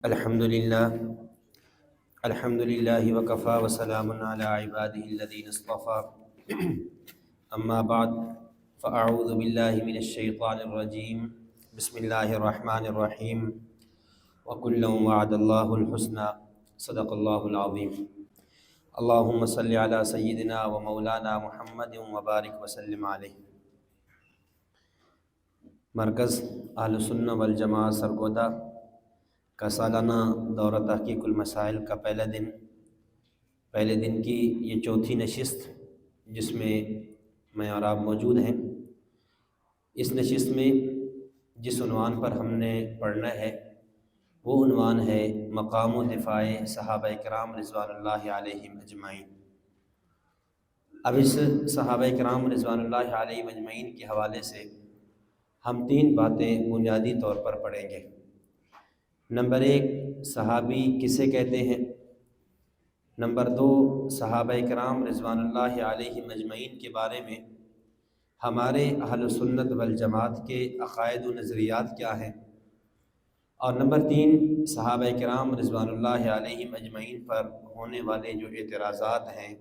الحمد للہ الحمد للہ وکفا وسلام علی عبادہ الذین اصطفى اما بعد فاعوذ باللہ من الشیطان الرجیم بسم اللہ الرحمن الرحیم وکلا وعد اللہ الحسنى صدق اللہ العظیم اللہم صلی علی سیدنا و مولانا محمد وبارک وسلم علیہ۔ مرکز اہل سنہ والجماعت سرگودا کا سالانہ دورہ تحقیق المسائل کا پہلے دن کی یہ چوتھی نشست جس میں میں اور آپ موجود ہیں۔ اس نشست میں جس عنوان پر ہم نے پڑھنا ہے وہ عنوان ہے مقام و دفاع صحابہ کرام رضوان اللہ علیہم اجمعین۔ اب اس صحابہ کرام رضوان اللہ علیہم اجمعین کے حوالے سے ہم تین باتیں بنیادی طور پر پڑھیں گے۔ نمبر 1، صحابی کسے کہتے ہیں۔ نمبر 2، صحابہ کرام رضوان اللہ علیہم اجمعین کے بارے میں ہمارے اہل سنت والجماعت کے عقائد و نظریات کیا ہیں۔ اور نمبر 3، صحابہ کرام رضوان اللہ علیہم اجمعین پر ہونے والے جو اعتراضات ہیں،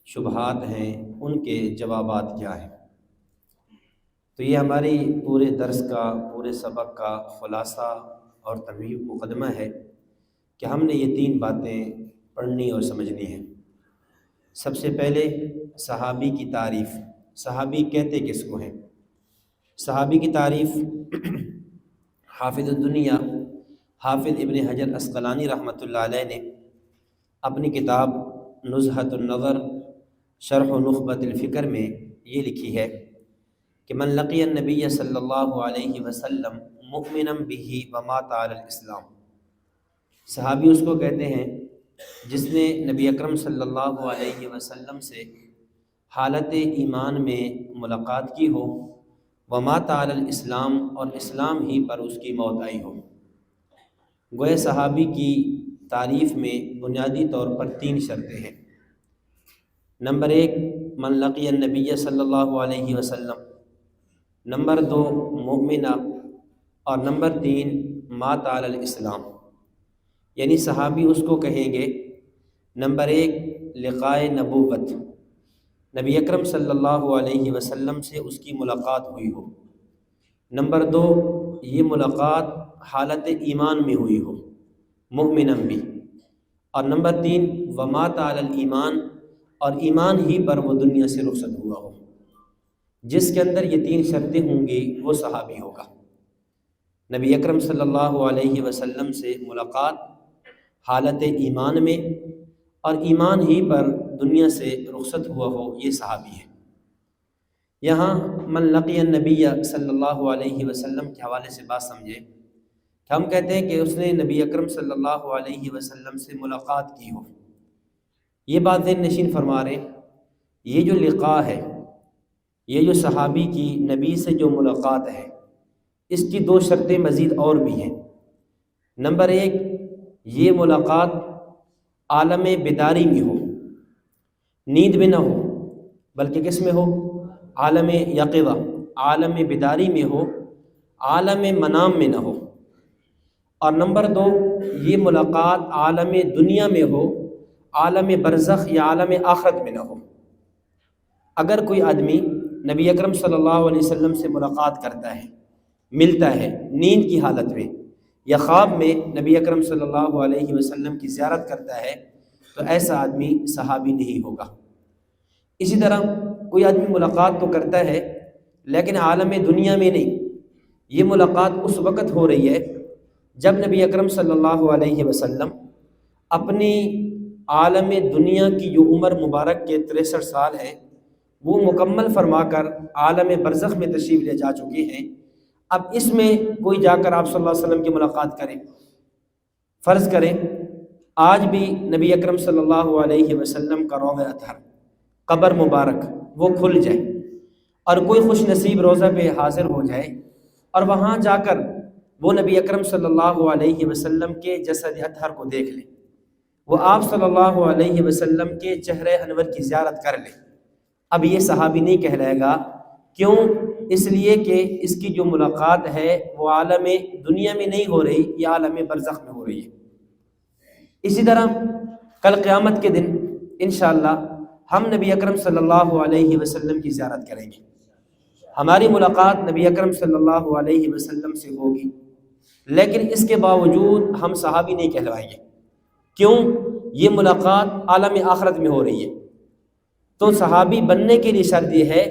شبہات ہیں، ان کے جوابات کیا ہیں۔ تو یہ ہماری پورے درس کا، پورے سبق کا خلاصہ اور تمہید مقدمہ ہے کہ ہم نے یہ تین باتیں پڑھنی اور سمجھنی ہیں۔ سب سے پہلے صحابی کی تعریف، صحابی کہتے کس کو ہیں۔ صحابی کی تعریف حافظ الدنیا حافظ ابن حجر عسقلانی رحمۃ اللہ علیہ نے اپنی کتاب نزہۃ النظر شرح و نخبۃ الفکر میں یہ لکھی ہے کہ من لقی النبی صلی اللہ علیہ وسلم مؤمنا بہ ومات علی الاسلام۔ صحابی اس کو کہتے ہیں جس نے نبی اکرم صلی اللہ علیہ وسلم سے حالت ایمان میں ملاقات کی ہو، ومات علی الاسلام، اور اسلام ہی پر اس کی موت آئی ہو۔ گویا صحابی کی تعریف میں بنیادی طور پر تین شرطیں ہیں۔ نمبر 1، من لقی النبی صلی اللہ علیہ وسلم۔ نمبر 2، مؤمنہ۔ اور نمبر 3، مات علی الاسلام۔ یعنی صحابی اس کو کہیں گے نمبر 1، لقائے نبوت، نبی اکرم صلی اللہ علیہ وسلم سے اس کی ملاقات ہوئی ہو۔ نمبر 2، یہ ملاقات حالت ایمان میں ہوئی ہو، مؤمنم بھی۔ اور نمبر 3، ومات علی الایمان، اور ایمان ہی پر وہ دنیا سے رخصت ہوا ہو۔ جس کے اندر یہ تین شرطیں ہوں گی وہ صحابی ہوگا۔ نبی اکرم صلی اللہ علیہ وسلم سے ملاقات حالت ایمان میں، اور ایمان ہی پر دنیا سے رخصت ہوا ہو، یہ صحابی ہے۔ یہاں من لقی النبی صلی اللہ علیہ وسلم کے حوالے سے بات سمجھے کہ ہم کہتے ہیں کہ اس نے نبی اکرم صلی اللہ علیہ وسلم سے ملاقات کی ہو۔ یہ بات ذہن نشین فرما رہے ہیں، یہ جو لقاء ہے، یہ جو صحابی کی نبی سے جو ملاقات ہے، اس کی دو شرطیں مزید اور بھی ہیں۔ نمبر 1، یہ ملاقات عالم بیداری میں ہو، نیند میں نہ ہو، بلکہ کس میں ہو؟ عالم یقظہ، عالم بیداری میں ہو، عالم منام میں نہ ہو۔ اور نمبر 2، یہ ملاقات عالم دنیا میں ہو، عالم برزخ یا عالم آخرت میں نہ ہو۔ اگر کوئی آدمی نبی اکرم صلی اللہ علیہ وسلم سے ملاقات کرتا ہے، ملتا ہے نیند کی حالت میں یا خواب میں نبی اکرم صلی اللہ علیہ وسلم کی زیارت کرتا ہے، تو ایسا آدمی صحابی نہیں ہوگا۔ اسی طرح کوئی آدمی ملاقات تو کرتا ہے لیکن عالم دنیا میں نہیں، یہ ملاقات اس وقت ہو رہی ہے جب نبی اکرم صلی اللہ علیہ وسلم اپنی عالم دنیا کی جو عمر مبارک کے 63 سال ہے وہ مکمل فرما کر عالم برزخ میں تشریف لے جا چکے ہیں۔ اب اس میں کوئی جا کر آپ صلی اللہ علیہ وسلم کی ملاقات کرے، فرض کریں آج بھی نبی اکرم صلی اللہ علیہ وسلم کا روضہ اطہر، قبر مبارک وہ کھل جائے اور کوئی خوش نصیب روضہ پہ حاضر ہو جائے اور وہاں جا کر وہ نبی اکرم صلی اللہ علیہ وسلم کے جسد اطہر کو دیکھ لے، وہ آپ صلی اللہ علیہ وسلم کے چہرہ انور کی زیارت کر لے، اب یہ صحابی نہیں کہلائے گا۔ کیوں؟ اس لیے کہ اس کی جو ملاقات ہے وہ عالم دنیا میں نہیں ہو رہی، یہ عالم برزخ میں ہو رہی ہے۔ اسی طرح کل قیامت کے دن انشاءاللہ ہم نبی اکرم صلی اللہ علیہ وسلم کی زیارت کریں گے، ہماری ملاقات نبی اکرم صلی اللہ علیہ وسلم سے ہوگی، لیکن اس کے باوجود ہم صحابی نہیں کہلوائیں گے۔ کیوں؟ یہ ملاقات عالم آخرت میں ہو رہی ہے، تو صحابی بننے کے لیے شرط یہ ہے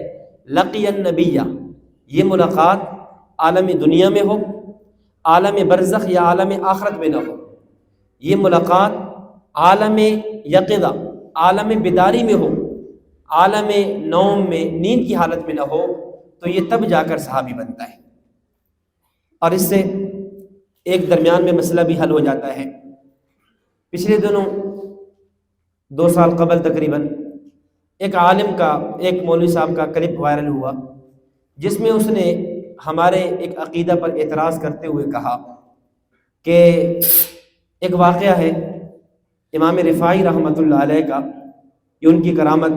لقی النبی، یہ ملاقات عالم دنیا میں ہو، عالم برزخ یا عالم آخرت میں نہ ہو، یہ ملاقات عالم یقظہ، عالم بیداری میں ہو، عالم نوم میں، نیند کی حالت میں نہ ہو، تو یہ تب جا کر صحابی بنتا ہے۔ اور اس سے ایک درمیان میں مسئلہ بھی حل ہو جاتا ہے۔ پچھلے دنوں 2 سال قبل تقریباً ایک عالم کا، ایک مولوی صاحب کا کلپ وائرل ہوا، جس میں اس نے ہمارے ایک عقیدہ پر اعتراض کرتے ہوئے کہا کہ ایک واقعہ ہے امام رفاعی رحمۃ اللہ علیہ کا، یہ ان کی کرامت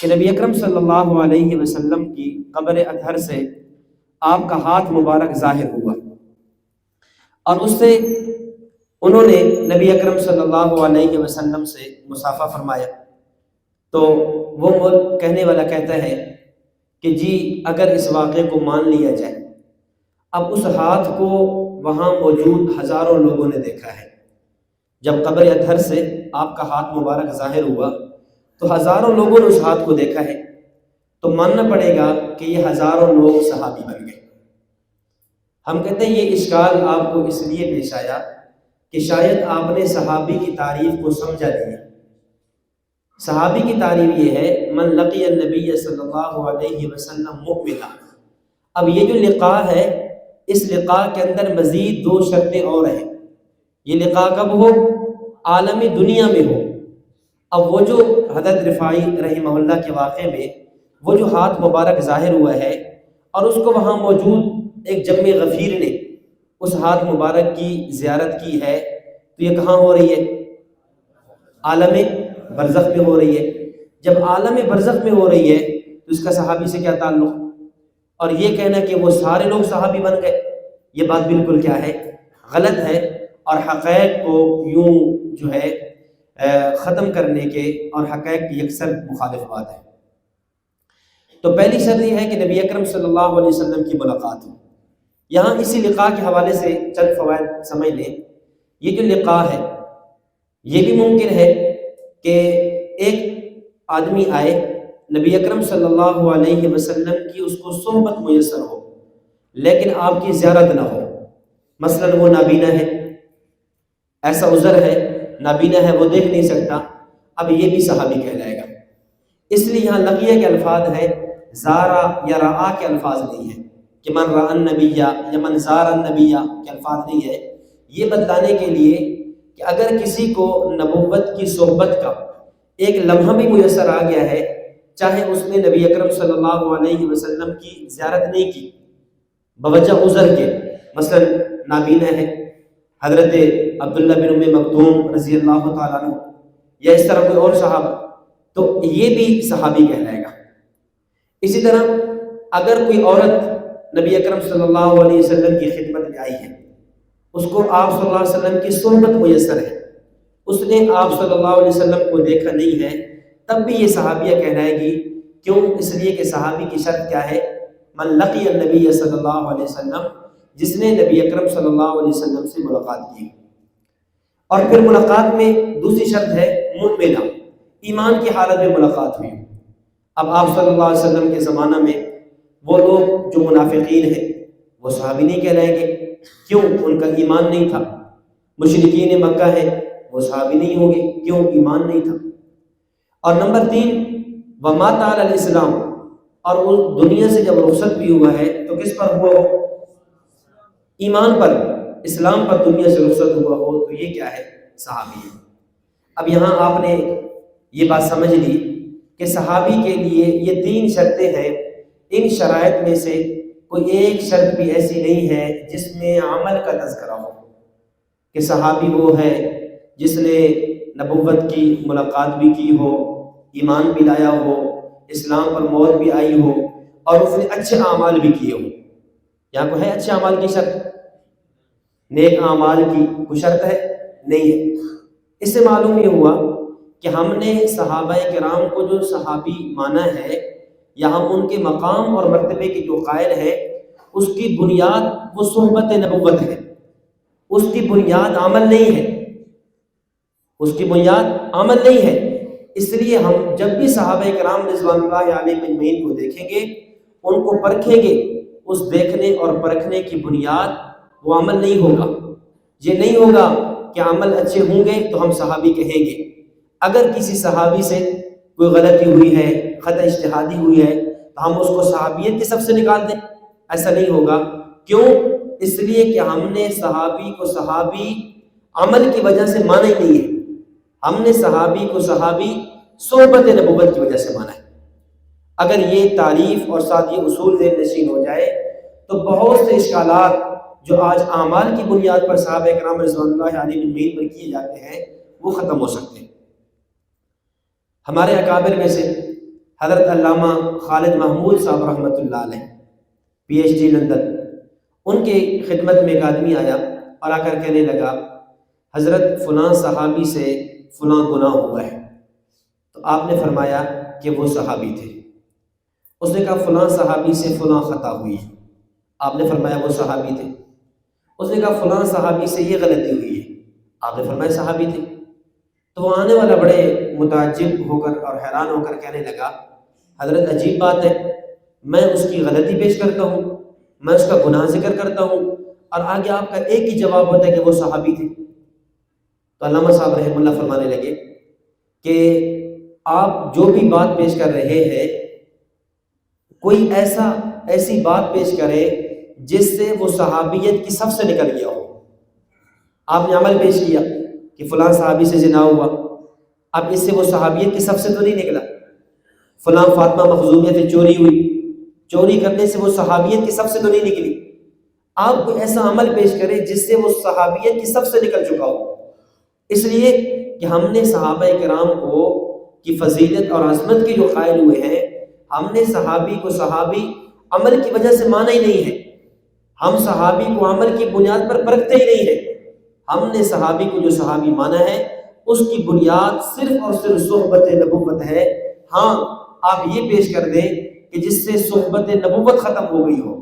کہ نبی اکرم صلی اللہ علیہ وسلم کی قبر اطہر سے آپ کا ہاتھ مبارک ظاہر ہوا، اور اس سے انہوں نے نبی اکرم صلی اللہ علیہ وسلم سے مصافحہ فرمایا۔ تو وہ کہنے والا کہتا ہے کہ جی اگر اس واقعے کو مان لیا جائے، اب اس ہاتھ کو وہاں موجود ہزاروں لوگوں نے دیکھا ہے، جب قبر اطہر سے آپ کا ہاتھ مبارک ظاہر ہوا تو ہزاروں لوگوں نے اس ہاتھ کو دیکھا ہے، تو ماننا پڑے گا کہ یہ ہزاروں لوگ صحابی بن گئے۔ ہم کہتے ہیں یہ اشکال آپ کو اس لیے پیش آیا کہ شاید آپ نے صحابی کی تعریف کو سمجھا نہیں۔ صحابی کی تعریف یہ ہے من لقی النبی صلی اللہ علیہ وسلم مؤمنا۔ اب یہ جو لقاء ہے، اس لقاء کے اندر مزید 2 شرطیں اور ہیں۔ یہ لقاء کب ہو؟ عالم دنیا میں ہو۔ اب وہ جو حضرت رفاعی رحمہ اللہ کے واقعے میں وہ جو ہاتھ مبارک ظاہر ہوا ہے، اور اس کو وہاں موجود ایک جم غفیر نے اس ہاتھ مبارک کی زیارت کی ہے، تو یہ کہاں ہو رہی ہے؟ عالم برزخ میں ہو رہی ہے۔ جب عالم برزخ میں ہو رہی ہے تو اس کا صحابی سے کیا تعلق؟ اور یہ کہنا کہ وہ سارے لوگ صحابی بن گئے، یہ بات بالکل کیا ہے؟ غلط ہے، اور حقائق کو یوں جو ہے ختم کرنے کے اور حقائق کی یکسر مخالف بات ہے۔ تو پہلی شرط یہ ہے کہ نبی اکرم صلی اللہ علیہ وسلم کی ملاقات ہو۔ یہاں اسی لقاء کے حوالے سے چند فوائد سمجھ لیں۔ یہ جو لقاء ہے، یہ بھی ممکن ہے کہ ایک آدمی آئے، نبی اکرم صلی اللہ علیہ وسلم کی اس کو صحبت میسر ہو، لیکن آپ کی زیارت نہ ہو۔ مثلا وہ نابینا ہے، ایسا عذر ہے، نابینا ہے، وہ دیکھ نہیں سکتا، اب یہ بھی صحابی کہلائے گا۔ اس لیے یہاں لقیہ کے الفاظ ہیں، زارا یا رعا کے الفاظ نہیں ہیں کہ من رعا النبی یا من زار النبی کے الفاظ نہیں ہے۔ یہ بتلانے کے لیے کہ اگر کسی کو نبوت کی صحبت کا ایک لمحہ بھی میسر آ گیا ہے، چاہے اس نے نبی اکرم صلی اللہ علیہ وسلم کی زیارت نہیں کی بوجہ عذر کے، مثلا نابینا ہے، حضرت عبداللہ بن ام مکتوم رضی اللہ تعالیٰ عنہ، یا اس طرح کوئی اور صحابہ، تو یہ بھی صحابی کہلائے گا۔ اسی طرح اگر کوئی عورت نبی اکرم صلی اللہ علیہ وسلم کی خدمت میں آئی ہے، اس کو آپ صلی اللہ علیہ وسلم کی صحبت میسر ہے، اس نے آپ صلی اللہ علیہ وسلم کو دیکھا نہیں ہے، تب بھی یہ صحابیہ کہلائے گی۔ کیوں؟ اس لیے کہ صحابی کی شرط کیا ہے؟ من لقی النبی صلی اللہ علیہ وسلم، جس نے نبی اکرم صلی اللہ علیہ وسلم سے ملاقات کی۔ اور پھر ملاقات میں دوسری شرط ہے مؤمنہ، ایمان کی حالت میں ملاقات ہوئی۔ اب آپ صلی اللہ علیہ وسلم کے زمانہ میں وہ لوگ جو منافقین ہیں وہ صحابی نہیں کہلائیں گے، کیوں؟ ان کا ایمان نہیں تھا۔ مشرکین مکہ ہیں، وہ صحابی نہیں ہوں گے، کیوں؟ ایمان نہیں تھا۔ اور نمبر 3 ومات علی الاسلام، اور وہ دنیا سے جب رخصت بھی ہوا ہے تو کس پر ہوا ہو؟ ایمان پر، اسلام پر دنیا سے رخصت ہوا ہو، تو یہ کیا ہے؟ صحابی ہے۔ اب یہاں آپ نے یہ بات سمجھ لی کہ صحابی کے لیے یہ 3 شرطیں ہیں، ان شرائط میں سے کوئی ایک شرط بھی ایسی نہیں ہے جس میں عمل کا تذکرہ ہو کہ صحابی وہ ہے جس نے نبوت کی ملاقات بھی کی ہو، ایمان بھی لایا ہو، اسلام پر موت بھی آئی ہو، اور اس نے اچھے اعمال بھی کیے ہوں. یہاں کو ہے اچھے اعمال کی شرط؟ نیک اعمال کی کوئی شرط ہے؟ نہیں ہے. اس سے معلوم یہ ہوا کہ ہم نے صحابہ کرام کو جو صحابی مانا ہے یا ہم ان کے مقام اور مرتبے کے جو قائل ہیں، اس کی بنیاد وہ صحبت نبوت ہے، اس کی بنیاد عمل نہیں ہے، اس کی بنیاد عمل نہیں ہے. اس لیے ہم جب بھی صحابہ کرام رضوان اللہ علیہم اجمعین کو دیکھیں گے، ان کو پرکھیں گے، اس دیکھنے اور پرکھنے کی بنیاد وہ عمل نہیں ہوگا. یہ نہیں ہوگا کہ عمل اچھے ہوں گے تو ہم صحابی کہیں گے. اگر کسی صحابی سے کوئی غلطی ہوئی ہے، خطا اجتہادی ہوئی ہے، تو ہم اس کو صحابیت کے صف سے نکال دیں؟ ایسا نہیں ہوگا. کیوں؟ اس لیے کہ ہم نے صحابی کو صحابی عمل کی وجہ سے مانا ہی نہیں ہے، ہم نے صحابی کو صحابی صحبت نبوت کی وجہ سے مانا ہے. اگر یہ تعریف اور ساتھ یہ اصول ذہن نشین ہو جائے تو بہت سے اشکالات جو آج اعمال کی بنیاد پر صحابہ کرام رضوان اللہ علیہم اجمعین پر کیے جاتے ہیں وہ ختم ہو سکتے ہیں. ہمارے اکابر میں سے حضرت علامہ خالد محمود صاحب رحمۃ اللہ علیہ، پی ایچ ڈی لندن، ان کے خدمت میں ایک آدمی آیا اور آ کر کہنے لگا حضرت فلاں صحابی سے فلاں گناہ ہوا ہے. تو آپ نے فرمایا کہ وہ صحابی تھے. اس نے کہا فلاں صحابی سے فلاں خطا ہوئی ہے. آپ نے فرمایا وہ صحابی تھے. اس نے کہا فلاں صحابی سے یہ غلطی ہوئی ہے. آپ نے فرمایا صحابی تھے. تو وہ آنے والا بڑے متعجب ہو کر اور حیران ہو کر کہنے لگا حضرت عجیب بات ہے، میں اس کی غلطی پیش کرتا ہوں، میں اس کا گناہ ذکر کرتا ہوں، اور آگے آپ کا ایک ہی جواب ہوتا ہے کہ وہ صحابی تھے. تو علامہ صاحب رحمہ اللہ فرمانے لگے کہ آپ جو بھی بات پیش کر رہے ہیں کوئی ایسی بات پیش کرے جس سے وہ صحابیت کی صف سے نکل گیا ہو. آپ نے عمل پیش کیا کہ فلاں صحابی سے زنا ہوا، اب اس سے وہ صحابیت کی صف سے تو نہیں نکلا. فلاں فاطمہ مخزومیہ سے چوری ہوئی، چوری کرنے سے وہ صحابیت کی صف سے تو نہیں نکلی. آپ کوئی ایسا عمل پیش کرے جس سے وہ صحابیت کی صف سے نکل چکا ہو. اس لیے کہ ہم نے صحابہ کرام کو کی فضیلت اور عظمت کے جو قائل ہوئے ہیں، ہم نے صحابی کو صحابی عمل کی وجہ سے مانا ہی نہیں ہے. ہم صحابی کو عمل کی بنیاد پر پرکھتے ہی نہیں ہیں. ہم نے صحابی کو جو صحابی مانا ہے اس کی بنیاد صرف اور صرف صحبت نبوت ہے. ہاں آپ یہ پیش کر دیں کہ جس سے صحبت نبوت ختم ہو گئی ہو،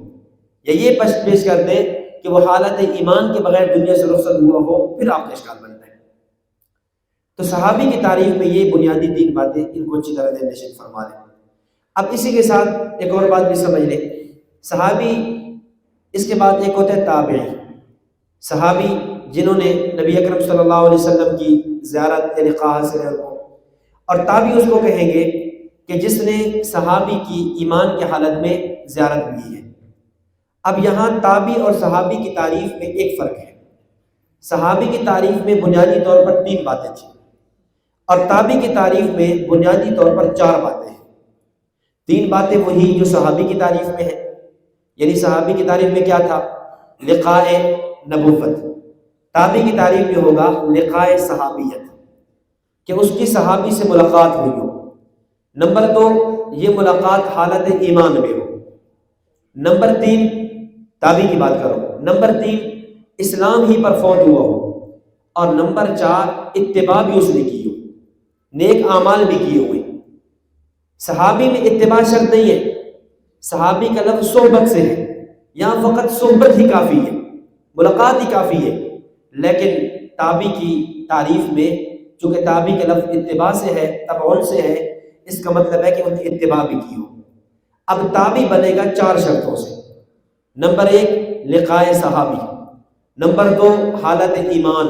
یا یہ پیش کر دیں کہ وہ حالت ایمان کے بغیر دنیا سے رخصت ہوا ہو، پھر آپ کا اشکال بنتا ہے. تو صحابی کی تعریف میں یہ بنیادی 3 باتیں، ان کو اچھی طرح ذہن نشین فرما لیں. اب اسی کے ساتھ ایک اور بات بھی سمجھ لیں. صحابی، اس کے بعد ایک ہوتا ہے تابعی. صحابی جنہوں نے نبی اکرم صلی اللہ علیہ وسلم کی زیارت یعنی لقاء حاصل ہے، اور تابعی اس کو کہیں گے کہ جس نے صحابی کی ایمان کی حالت میں زیارت کی ہے. اب یہاں تابعی اور صحابی کی تعریف میں ایک فرق ہے. صحابی کی تعریف میں بنیادی طور پر 3 باتیں تھیں، اور تابعی کی تعریف میں بنیادی طور پر 4 باتیں ہیں. 3 باتیں وہی جو صحابی کی تعریف میں ہیں، یعنی صحابی کی تعریف میں کیا تھا؟ لقاء نبوت. تابعی کی تعریف میں ہوگا لقاء صحابیت، کہ اس کی صحابی سے ملاقات ہوئی ہو. نمبر 2، یہ ملاقات حالت ایمان میں ہو. نمبر 3، تابعی کی بات کرو. نمبر 3، اسلام ہی پر فوت ہوا ہو. اور نمبر 4، اتباع بھی اس نے کی ہو، نیک اعمال بھی کیے ہوئے. صحابی میں اتباع شرط نہیں ہے. صحابی کا لفظ صحبت سے ہے، یہاں فقط صحبت ہی کافی ہے، ملاقات ہی کافی ہے. لیکن تابعی کی تعریف میں چونکہ تابعی کا لفظ اتباع سے ہے، تبعون سے ہے، اس کا مطلب ہے کہ ان کی اتباع بھی کی ہو. اب تابعی بنے گا 4 شرطوں سے. نمبر 1، لقاء صحابی. نمبر 2، حالت ایمان.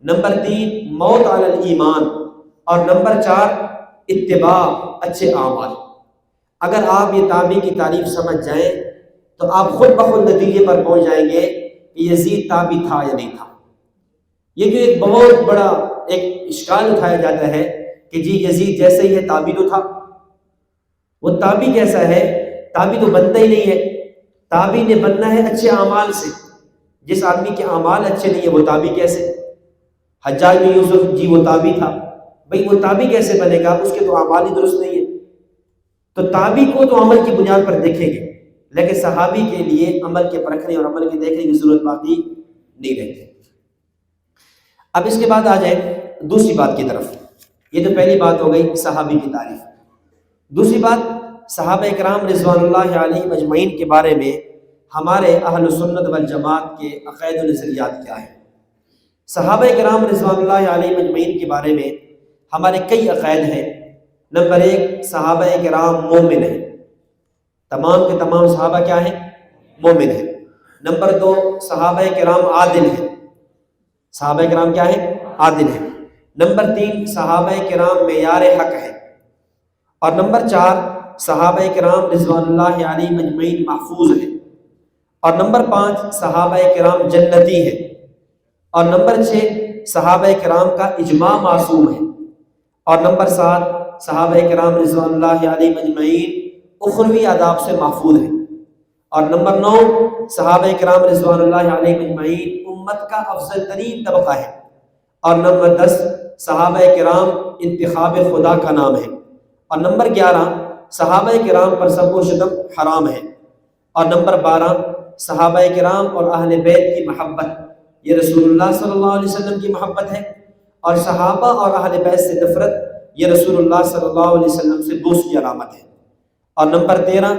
نمبر 3، موت علی الایمان. اور نمبر 4، اتباع، اچھے اعمال. اگر آپ یہ تابعی کی تعریف سمجھ جائیں تو آپ خود بخود نتیجے پر پہنچ جائیں گے کہ یزید تابعی تھا یا نہیں تھا. یہ جو ایک بہت بڑا ایک اشکال اٹھایا جاتا ہے کہ جی یزید جیسے ہی ہے تابعی تو تھا، وہ تابعی کیسا ہے؟ تابعی تو بنتا ہی نہیں ہے. تابعی نے بننا ہے اچھے اعمال سے. جس آدمی کے اعمال اچھے نہیں ہیں وہ تابعی کیسے؟ حجاج بن یوسف جی وہ تابعی تھا، بھئی وہ تابعی کیسے بنے گا؟ اس کے تو اعمال ہی درست نہیں ہے. تو تابعی کو تو عمل کی بنیاد پر دیکھیں گے، لیکن صحابی کے لیے عمل کے پرکھنے اور عمل کے دیکھنے کی ضرورت باقی نہیں رہتی۔ اب اس کے بعد آ جائیں دوسری بات کی طرف۔ یہ تو پہلی بات ہو گئی صحابی کی تعریف۔ دوسری بات، صحابہ کرام رضوان اللہ علیہم اجمعین کے بارے میں ہمارے اہل سنت والجماعت کے عقائد و نظریات کیا ہیں۔ صحابہ کرام رضوان اللہ علیہم اجمعین کے بارے میں ہمارے کئی عقائد ہیں۔ نمبر ایک، صحابہ کرام مومن ہیں، تمام کے تمام صحابہ کیا ہیں؟ مومن ہیں۔ نمبر دو، صحابہ کرام عادل ہیں، صحابہ کرام کیا ہیں؟ عادل ہیں۔ نمبر تین، صحابہ کرام معیار حق ہیں۔ اور نمبر چار، صحابہ کرام رضوان اللہ علیہم اجمعین محفوظ ہیں۔ اور نمبر پانچ، صحابہ کرام جنتی ہیں۔ اور نمبر چھ، صحابہ کرام کا اجماع معصوم ہے۔ اور نمبر سات، صحابہ کرام رضوان اللہ علیہم اجمعین اخروی آداب سے محفوظ ہیں۔ اور نمبر نو، صحابہ کرام رضوان اللہ علیہم اجمعین امت کا افضل ترین طبقہ ہے۔ اور نمبر 10، صحابہ کرام انتخاب خدا کا نام ہے۔ اور نمبر 11، صحابہ کرام پر سب و شتم حرام ہے۔ اور نمبر 12، صحابہ کرام اور اہل بیت کی محبت، یہ رسول اللہ صلی اللہ علیہ وسلم کی محبت ہے۔ اور صحابہ اور اہل بیت سے نفرت، یہ رسول اللہ صلی اللہ علیہ وسلم سے بغض کی علامت ہے۔ اور نمبر 13،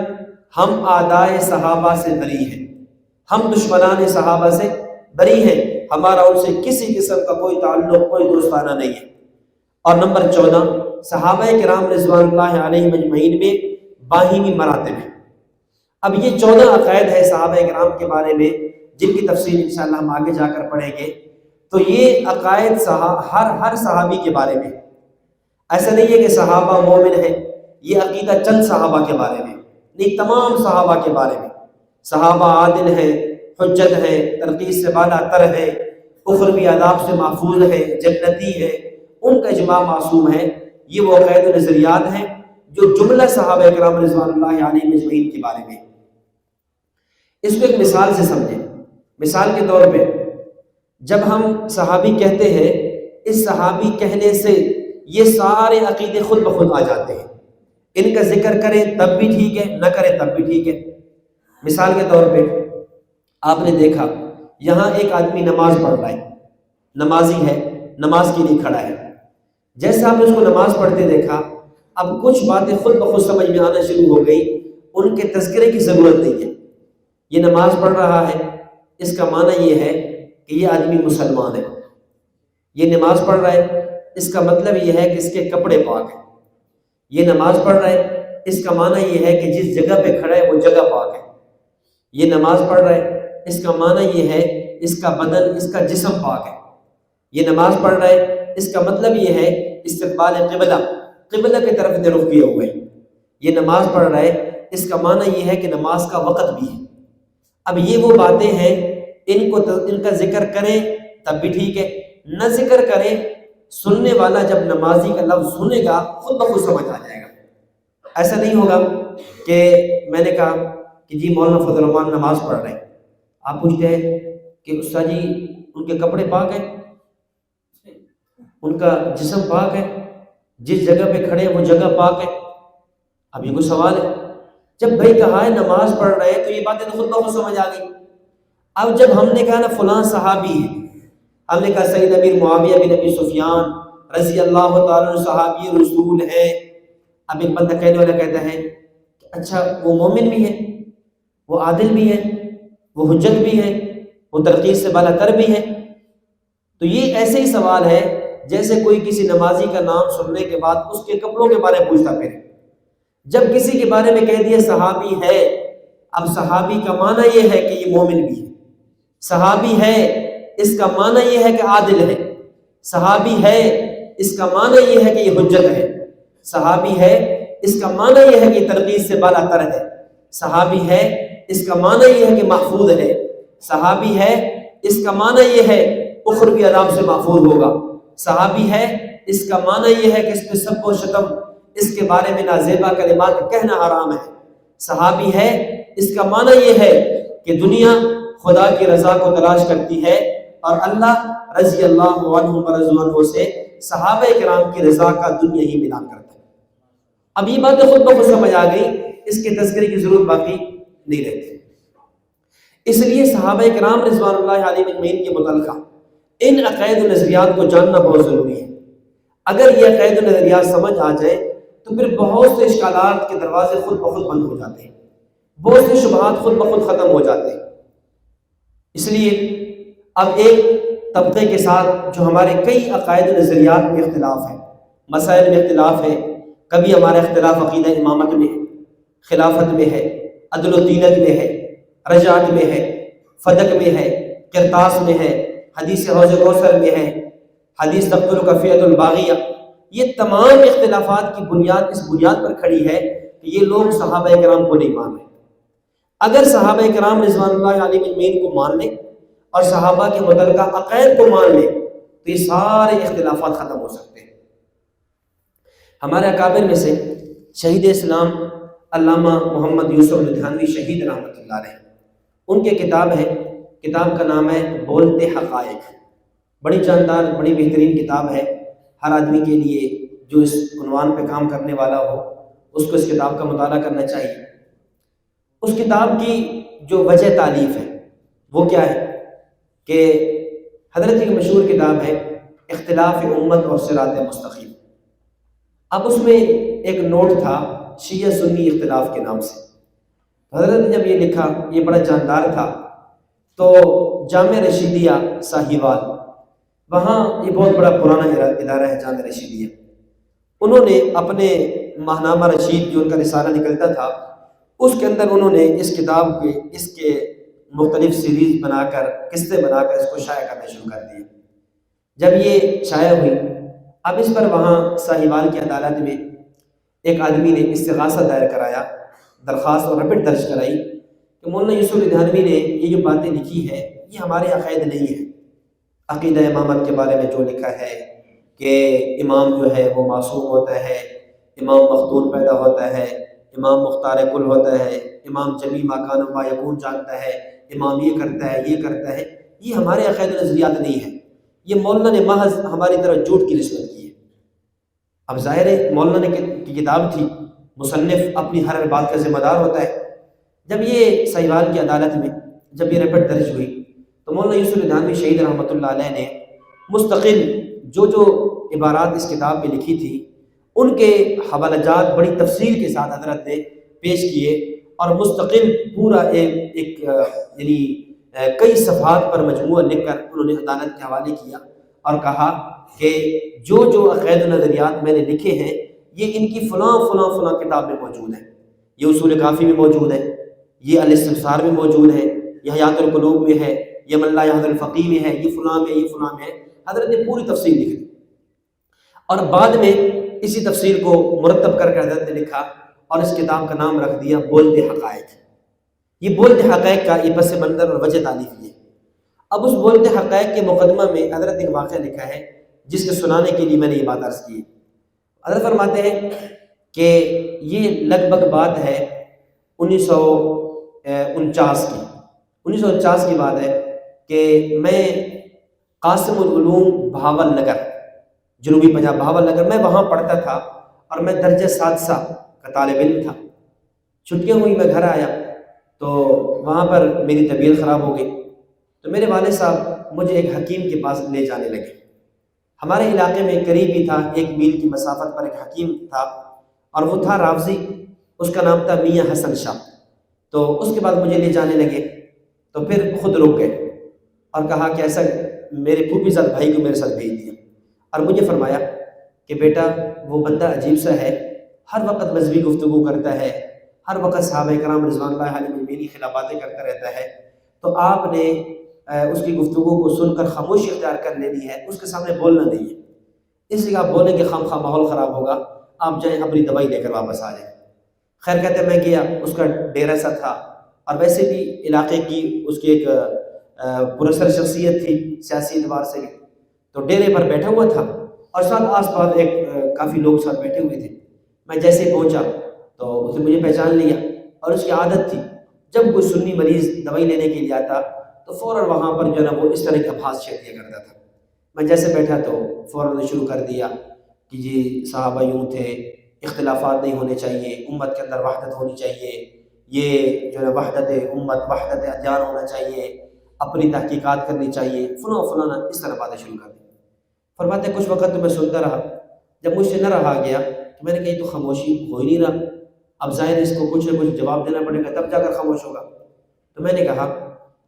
ہم اعدائے صحابہ سے بری ہیں، ہم دشمنان صحابہ سے بری ہیں، ہمارا ان سے کسی قسم کا کوئی تعلق، کوئی دوستانہ نہیں ہے۔ اور نمبر 14، صحابہ کرام رضوان اللہ علیہم اجمعین میں باہمی مراتب ہیں۔ اب یہ 14 عقائد ہے صحابہ کرام کے بارے میں، جن کی تفصیل انشاءاللہ ہم آگے جا کر پڑھیں گے۔ تو یہ عقائد ہر صحابی کے بارے میں، ایسا نہیں ہے کہ صحابہ مومن ہیں، یہ عقیدہ چند صحابہ کے بارے میں نہیں، تمام صحابہ کے بارے میں۔ صحابہ عادل ہیں، حجت ہیں، تنقید سے بالا تر ہیں، اخروی آداب سے محفوظ ہیں، جنتی ہیں، ان کا اجماع معصوم ہے۔ یہ وہ عقائد و نظریات ہیں جو جملہ صحابہ کرام رضوان اللہ علیہم اجمعین کے بارے میں۔ اس کو ایک مثال سے سمجھیں۔ مثال کے طور پہ جب ہم صحابی کہتے ہیں، اس صحابی کہنے سے یہ سارے عقیدے خود بخود آ جاتے ہیں۔ ان کا ذکر کریں تب بھی ٹھیک ہے، نہ کریں تب بھی ٹھیک ہے۔ مثال کے طور پہ آپ نے دیکھا یہاں ایک آدمی نماز پڑھ رہا ہے، نمازی ہے، نماز کے لیے کھڑا ہے۔ جیسے آپ نے اس کو نماز پڑھتے دیکھا، اب کچھ باتیں خود بخود سمجھ میں آنا شروع ہو گئی، ان کے تذکرے کی ضرورت نہیں ہے۔ یہ نماز پڑھ رہا ہے، اس کا معنی یہ ہے کہ یہ آدمی مسلمان ہے۔ یہ نماز پڑھ رہا ہے، اس کا مطلب یہ ہے کہ اس کے کپڑے پاک ہیں۔ یہ نماز پڑھ رہا ہے، اس کا معنی یہ ہے کہ جس جگہ پہ کھڑا ہے وہ جگہ پاک ہے۔ یہ نماز پڑھ رہا ہے، اس کا معنی یہ ہے اس کا بدن، اس کا جسم پاک ہے۔ یہ نماز پڑھ رہا ہے، اس کا مطلب یہ ہے استقبال قبلہ، قبلہ کی طرف نے رخ کیا ہوا ہے۔ یہ نماز پڑھ رہا ہے، اس کا معنی یہ ہے کہ نماز کا وقت بھی ہے۔ اب یہ وہ باتیں ہیں، ان کا ذکر کریں تب بھی ٹھیک ہے، نہ ذکر کریں، سننے والا جب نمازی کا لفظ سنے گا خود بخود سمجھ آ جائے گا۔ ایسا نہیں ہوگا کہ میں نے کہا کہ جی مولانا فضل الرحمان نماز پڑھ رہے ہیں، آپ پوچھتے ہیں کہ استاد جی ان کے کپڑے پاک ہیں، ان کا جسم پاک ہے، جس جگہ پہ کھڑے ہیں وہ جگہ پاک ہے؟ اب یہ کوئی سوال ہے؟ جب بھائی کہا ہے نماز پڑھ رہے ہیں تو یہ باتیں تو خود بخود سمجھ آ گئی۔ اب جب ہم نے کہا نا فلاں صحابی ہے، ہم نے کہا سید امیر معاویہ بن ابی سفیان رضی اللہ تعالیٰ عنہ صحابی رسول ہے۔ اب ایک بندہ کہنے والا کہتا ہے کہ اچھا وہ مومن بھی ہے، وہ عادل بھی ہے، وہ حجت بھی ہے، وہ تنقید سے بالا تر بھی ہے۔ تو یہ ایسے ہی سوال ہے جیسے کوئی کسی نمازی کا نام سننے کے بعد اس کے کپڑوں کے بارے میں پوچھتا پھرے۔ جب کسی کے بارے میں کہہ دیا صحابی ہے، اب صحابی کا معنی یہ ہے کہ یہ مومن بھی ہے۔ صحابی ہے اس کا معنی یہ ہے کہ عادل ہے۔ صحابی ہے اس کا معنی یہ ہے کہ یہ حجت ہے۔ صحابی ہے اس کا معنی یہ ہے کہ یہ تنقید سے بالا تر ہے۔ صحابی ہے اس کا معنی یہ ہے کہ محفوظ ہے۔ صحابی ہے اس کا معنی یہ ہے اخروی عذاب سے محفوظ ہوگا۔ صحابی ہے اس کا معنی یہ ہے کہ اس پہ سب و شتم، اس کے بارے میں نازیبا کلمات کہنا حرام ہے۔ صحابی ہے اس کا معنی یہ ہے کہ دنیا خدا کی رضا کو تلاش کرتی ہے اور اللہ رضی اللہ عنہ ورضوا عنہ سے صحابہ کرام کی رضا کا دنیا ہی ملان کرتا ہے۔ اب یہ باتیں خود بخود سمجھ آ گئی، اس کے تذکرے کی ضرورت باقی نہیں رہتی۔ اس لیے صحابہ کرام رضوان اللہ علیہ اجمعین کے متعلقہ ان عقائد و نظریات کو جاننا بہت ضروری ہے۔ اگر یہ عقائد و نظریات سمجھ آ جائے تو پھر بہت سے اشکالات کے دروازے خود بخود بند ہو جاتے ہیں، بہت سے شبہات خود بخود ختم ہو جاتے ہیں۔ اس لیے اب ایک طبقے کے ساتھ جو ہمارے کئی عقائد و نظریات میں اختلاف ہے، مسائل میں اختلاف ہے، کبھی ہمارا اختلاف عقیدہ امامت میں ہے، خلافت میں ہے، عدل و تینت میں ہے، رجعت میں ہے، فدق میں ہے، قرطاس میں ہے، حدیث حوض کوثر میں ہے، حدیث تقتل کفیت الباغیہ، یہ تمام اختلافات کی بنیاد اس بنیاد پر کھڑی ہے کہ یہ لوگ صحابہ کرام کو نہیں مان رہے۔ اگر صحابہ کرام رضوان اللہ علیہ اجمعین کو مان لیں اور صحابہ کے متعلقہ عقائد کو مان لیں تو یہ سارے اختلافات ختم ہو سکتے ہیں۔ ہمارے اکابر میں سے شہید اسلام علامہ محمد یوسف لدھیانوی شہید رحمۃ اللہ علیہ، ان کے کتاب کا نام ہے بولتے حقائق، بڑی جاندار بڑی بہترین کتاب ہے، ہر آدمی کے لیے جو اس عنوان پہ کام کرنے والا ہو اس کو اس کتاب کا مطالعہ کرنا چاہیے۔ اس کتاب کی جو وجہ تالیف ہے وہ کیا ہے کہ حضرت کی مشہور کتاب ہے اختلاف امت اور صراط مستقیم۔ اب اس میں ایک نوٹ تھا شیعہ سنی اختلاف کے نام سے، حضرت نے جب یہ لکھا، یہ بڑا جاندار تھا، تو جامع رشیدیہ ساہیوال، وہاں یہ بہت بڑا پرانا ادارہ ہے جامع رشیدیہ، انہوں نے اپنے ماہنامہ رشید جو ان کا رسالہ نکلتا تھا اس کے اندر انہوں نے اس کتاب اس کے مختلف سیریز بنا کر قسطیں بنا کر اس کو شائع کرنا شروع کر دیا۔ جب یہ شائع ہوئی، اب اس پر وہاں ساہیوال کی عدالت میں ایک آدمی نے استغاثہ دائر کرایا، درخواست اور رپٹ درج کرائی کہ مولانا یوسف لدھیانوی نے یہ جو باتیں لکھی ہے یہ ہمارے عقائد نہیں ہے، عقیدہ امامت کے بارے میں جو لکھا ہے کہ امام جو ہے وہ معصوم ہوتا ہے، امام مختون پیدا ہوتا ہے، امام مختار کل ہوتا ہے، امام جمی ما کان و ما یکون جانتا ہے، امام یہ کرتا ہے یہ کرتا ہے، یہ ہمارے عقائد و نظریات نہیں ہے، یہ مولانا نے محض ہماری طرف جھوٹ کی نسبت کی ہے۔ اب ظاہر ہے مولانا نے کی کتاب تھی، مصنف اپنی ہر بات کا ذمہ دار ہوتا ہے۔ جب یہ ساہیوال کی عدالت میں جب یہ رپٹ درج ہوئی تو مولانا یوسف لدھیانوی شہید رحمۃ اللہ علیہ نے مستقل جو عبارات اس کتاب میں لکھی تھی ان کے حوالہ جات بڑی تفصیل کے ساتھ حضرت نے پیش کیے، اور مستقل پورا ایک یعنی کئی صفحات پر مجموعہ لکھ کر انہوں نے عدالت کے حوالے کیا اور کہا کہ جو عقائد و نظریات میں نے لکھے ہیں یہ ان کی فلاں فلاں فلاں کتاب میں موجود ہے، یہ اصول کافی میں موجود ہے، یہ الاستبصار میں موجود ہے، یہ حیات القلوب میں ہے، یہ من لا یحضر الفقیہ میں ہے، یہ فلاں میں، یہ فلاں میں ہے۔ حضرت نے پوری تفصیل لکھ دی اور بعد میں اسی تفصیل کو مرتب کر کے حضرت نے لکھا اور اس کتاب کا نام رکھ دیا بولتے حقائق۔ یہ بولتے حقائق کا یہ پس منظر اور وجہ تالیف یہ۔ اب اس بولتے حقائق کے مقدمہ میں حضرت نے ایک واقعہ لکھا ہے جس کے سنانے کے لیے میں نے یہ بات عرض کی ہے۔ حضرت فرماتے ہیں کہ یہ لگ بھگ بات ہے 1949 کی، 1949 کی بات ہے کہ میں قاسم العلوم بہاول نگر، جنوبی پنجاب بہاول نگر، میں وہاں پڑھتا تھا اور میں درجہ سادسہ کا طالب علم تھا۔ چھٹیاں ہوئی، میں گھر آیا تو وہاں پر میری طبیعت خراب ہو گئی، تو میرے والد صاحب مجھے ایک حکیم کے پاس لے جانے لگے۔ ہمارے علاقے میں قریب ہی تھا، 1 میل کی مسافت پر ایک حکیم تھا اور وہ تھا رافضی، اس کا نام تھا میاں حسن شاہ۔ تو اس کے بعد مجھے لے جانے لگے تو پھر خود رک گئے اور کہا کہ ایسا میرے پھوپھی زاد بھائی کو میرے ساتھ بھیج دیا، اور مجھے فرمایا کہ بیٹا وہ بندہ عجیب سا ہے، ہر وقت مذہبی گفتگو کرتا ہے، ہر وقت صحابہ کرام رضوان اللہ علیہم کی خلاف باتیں کرتا رہتا ہے، تو آپ نے اس کی گفتگو کو سن کر خاموشی اختیار کر لینی ہے، اس کے سامنے بولنا نہیں ہے، اس لیے آپ بولیں کہ خام خواہ ماحول خراب ہوگا، آپ جائیں اپنی دوائی لے کر واپس آ جائیں۔ خیر کہتے میں گیا، اس کا ڈیرا سا تھا اور ویسے بھی علاقے کی اس کی ایک پراسر شخصیت تھی سیاسی اعتبار سے بھی، تو ڈیرے پر بیٹھا ہوا تھا اور ساتھ آس پاس کافی لوگ ساتھ بیٹھے ہوئے تھے۔ میں جیسے پہنچا تو اس نے مجھے پہچان لیا، اور اس کی عادت تھی جب کوئی سنی مریض دوائی لینے کے لیے آتا تو فوراً وہاں پر جو ہے نا وہ اس طرح کا بھاس چھیڑ دیا کرتا تھا۔ میں جیسے بیٹھا تو فوراً شروع کر دیا کہ جی صحابہ یوں تھے، اختلافات نہیں ہونے چاہیے، امت کے اندر وحدت ہونی چاہیے، یہ جو ہے وحدت امت وحدت ادیان ہونا چاہیے، اپنی تحقیقات کرنی چاہیے، فلانا اس طرح باتیں شروع کر دیں۔ فرماتے ہیں کچھ وقت تو میں سنتا رہا، جب مجھ سے نہ رہا گیا تو میں نے کہا یہ تو خاموشی ہو ہی نہیں رہا، اب ظاہر اس کو کچھ نہ کچھ جواب دینا پڑے گا تب جا کر خاموش ہوگا۔ تو میں نے کہا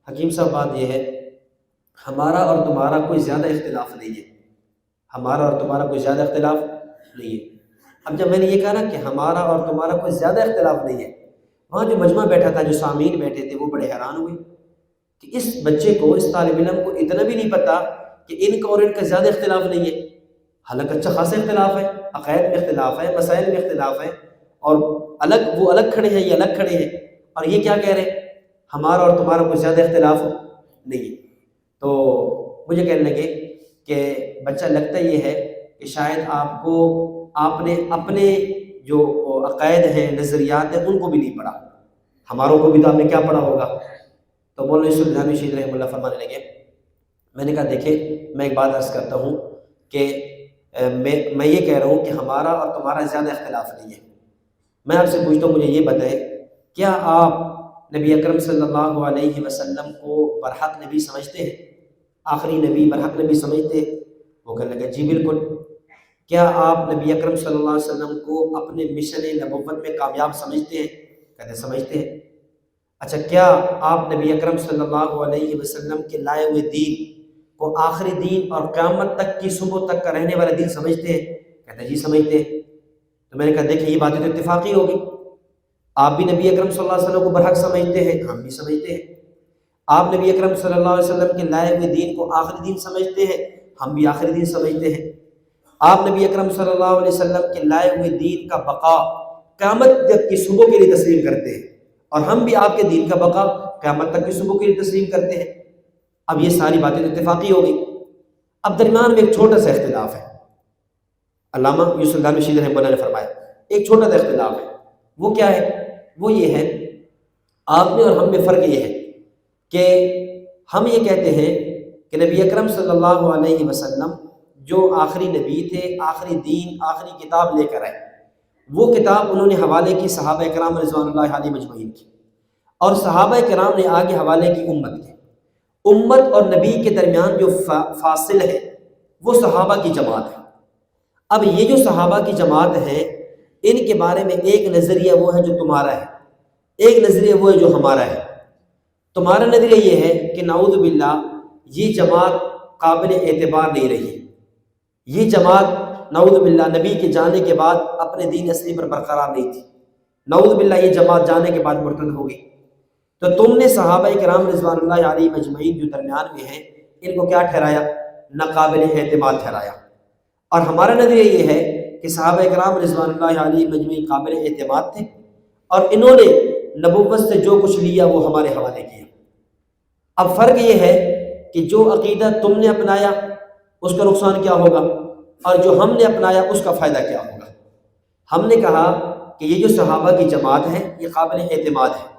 حکیم صاحب بات یہ ہے، ہمارا اور تمہارا کوئی زیادہ اختلاف نہیں ہے، ہمارا اور تمہارا کوئی زیادہ اختلاف نہیں ہے۔ اب جب میں نے یہ کہا نا کہ ہمارا اور تمہارا کوئی زیادہ اختلاف نہیں ہے، وہاں جو مجمع بیٹھا تھا، جو سامعین بیٹھے تھے، وہ بڑے حیران ہوئے کہ اس بچے کو، اس طالب علم کو اتنا بھی نہیں پتا کہ ان کا اور ان کا زیادہ اختلاف نہیں ہے، حالانکہ اچھا خاصا اختلاف ہے، عقائد میں اختلاف ہے، مسائل میں اختلاف ہے، اور وہ الگ کھڑے ہیں، یہ الگ کھڑے ہیں، اور یہ کیا کہہ رہے ہیں ہمارا اور تمہارا کوئی زیادہ اختلاف نہیں ہے۔ تو مجھے کہنے لگے کہ بچہ لگتا یہ ہے کہ شاید آپ نے اپنے جو عقائد ہیں، نظریات ہیں، ان کو بھی نہیں پڑھا، ہماروں کو بھی تو آپ نے کیا پڑھا ہوگا۔ تو مولانا یوسف التھانوی شہید رحمہ اللہ فرمانے لگے، میں نے کہا دیکھیں میں ایک بات عرض کرتا ہوں کہ میں یہ کہہ رہا ہوں کہ ہمارا اور تمہارا زیادہ اختلاف نہیں ہے۔ میں آپ سے پوچھتا ہوں، مجھے یہ بتائیں کیا آپ نبی اکرم صلی اللہ علیہ وسلم کو برحق نبی سمجھتے ہیں؟ آخری نبی، برحق نبی سمجھتے ہیں؟ وہ کہنے لگا جی بالکل۔ کیا آپ نبی اکرم صلی اللہ علیہ وسلم کو اپنے مشن نبوت میں کامیاب سمجھتے ہیں؟ کہتے ہیں سمجھتے ہیں۔ اچھا کیا آپ نبی اکرم صلی اللہ علیہ وسلم کے لائے ہوئے دین کو آخری دین اور قیامت تک کی صبح تک کا رہنے والا دین سمجھتے ہیں؟ کہتے ہیں جی سمجھتے ہیں۔ تو میں نے کہا دیکھیں یہ باتیں تو اتفاقی ہوگی، آپ بھی نبی اکرم صلی اللہ علیہ وسلم کو برحق سمجھتے ہیں، ہم بھی سمجھتے ہیں۔ آپ نبی اکرم صلی اللہ علیہ وسلم کے لائے ہوئے دین کو آخری دین سمجھتے ہیں، ہم بھی آخری دین سمجھتے ہیں۔ آپ نبی اکرم صلی اللہ علیہ وسلم کے لائے ہوئے دین کا بقا قیامت تک کی صبح کے لیے تسلیم کرتے ہیں، اور ہم بھی آپ کے دین کا بقا قیامت تک کی صبح کے لیے تسلیم کرتے ہیں۔ اب یہ ساری باتیں تو اتفاقی ہو گئی۔ اب درمیان میں ایک چھوٹا سا اختلاف ہے، علامہ یوسف التھانوی شہید رحمہ اللہ نے فرمایا ایک چھوٹا سا اختلاف ہے۔ وہ کیا ہے؟ وہ یہ ہے، آپ میں اور ہم میں فرق یہ ہے کہ ہم یہ کہتے ہیں کہ نبی اکرم صلی اللہ علیہ وسلم جو آخری نبی تھے، آخری دین، آخری کتاب لے کر آئے، وہ کتاب انہوں نے حوالے کی صحابہ کرام رضوان اللہ علیہ مجمعین کی، اور صحابہ کرام نے آگے حوالے کی امت کے۔ امت اور نبی کے درمیان جو فاصل ہے وہ صحابہ کی جماعت ہے۔ اب یہ جو صحابہ کی جماعت ہے، ان کے بارے میں ایک نظریہ وہ ہے جو تمہارا ہے، ایک نظریہ وہ ہے جو ہمارا ہے۔ تمہارا نظریہ یہ ہے کہ نعوذ باللہ یہ جماعت قابل اعتبار نہیں رہی، یہ جماعت نعوذ باللہ نبی کے جانے کے بعد اپنے دین اصلی پر برقرار نہیں تھی، نعوذ باللہ یہ جماعت جانے کے بعد مرتد ہو گئی۔ تو تم نے صحابہ کرام رضوان اللہ علیہ مجمعین جو درمیان میں ہیں، ان کو کیا ٹھہرایا؟ ناقابل اعتماد ٹھہرایا۔ اور ہمارا نظریہ یہ ہے کہ صحابہ کرام رضوان اللہ علیہ مجمعین قابل اعتماد تھے، اور انہوں نے نبوت سے جو کچھ لیا وہ ہمارے حوالے کیا۔ اب فرق یہ ہے کہ جو عقیدہ تم نے اپنایا اس کا نقصان کیا ہوگا، اور جو ہم نے اپنایا اس کا فائدہ کیا ہوگا۔ ہم نے کہا کہ یہ جو صحابہ کی جماعت ہے یہ قابل اعتماد ہے۔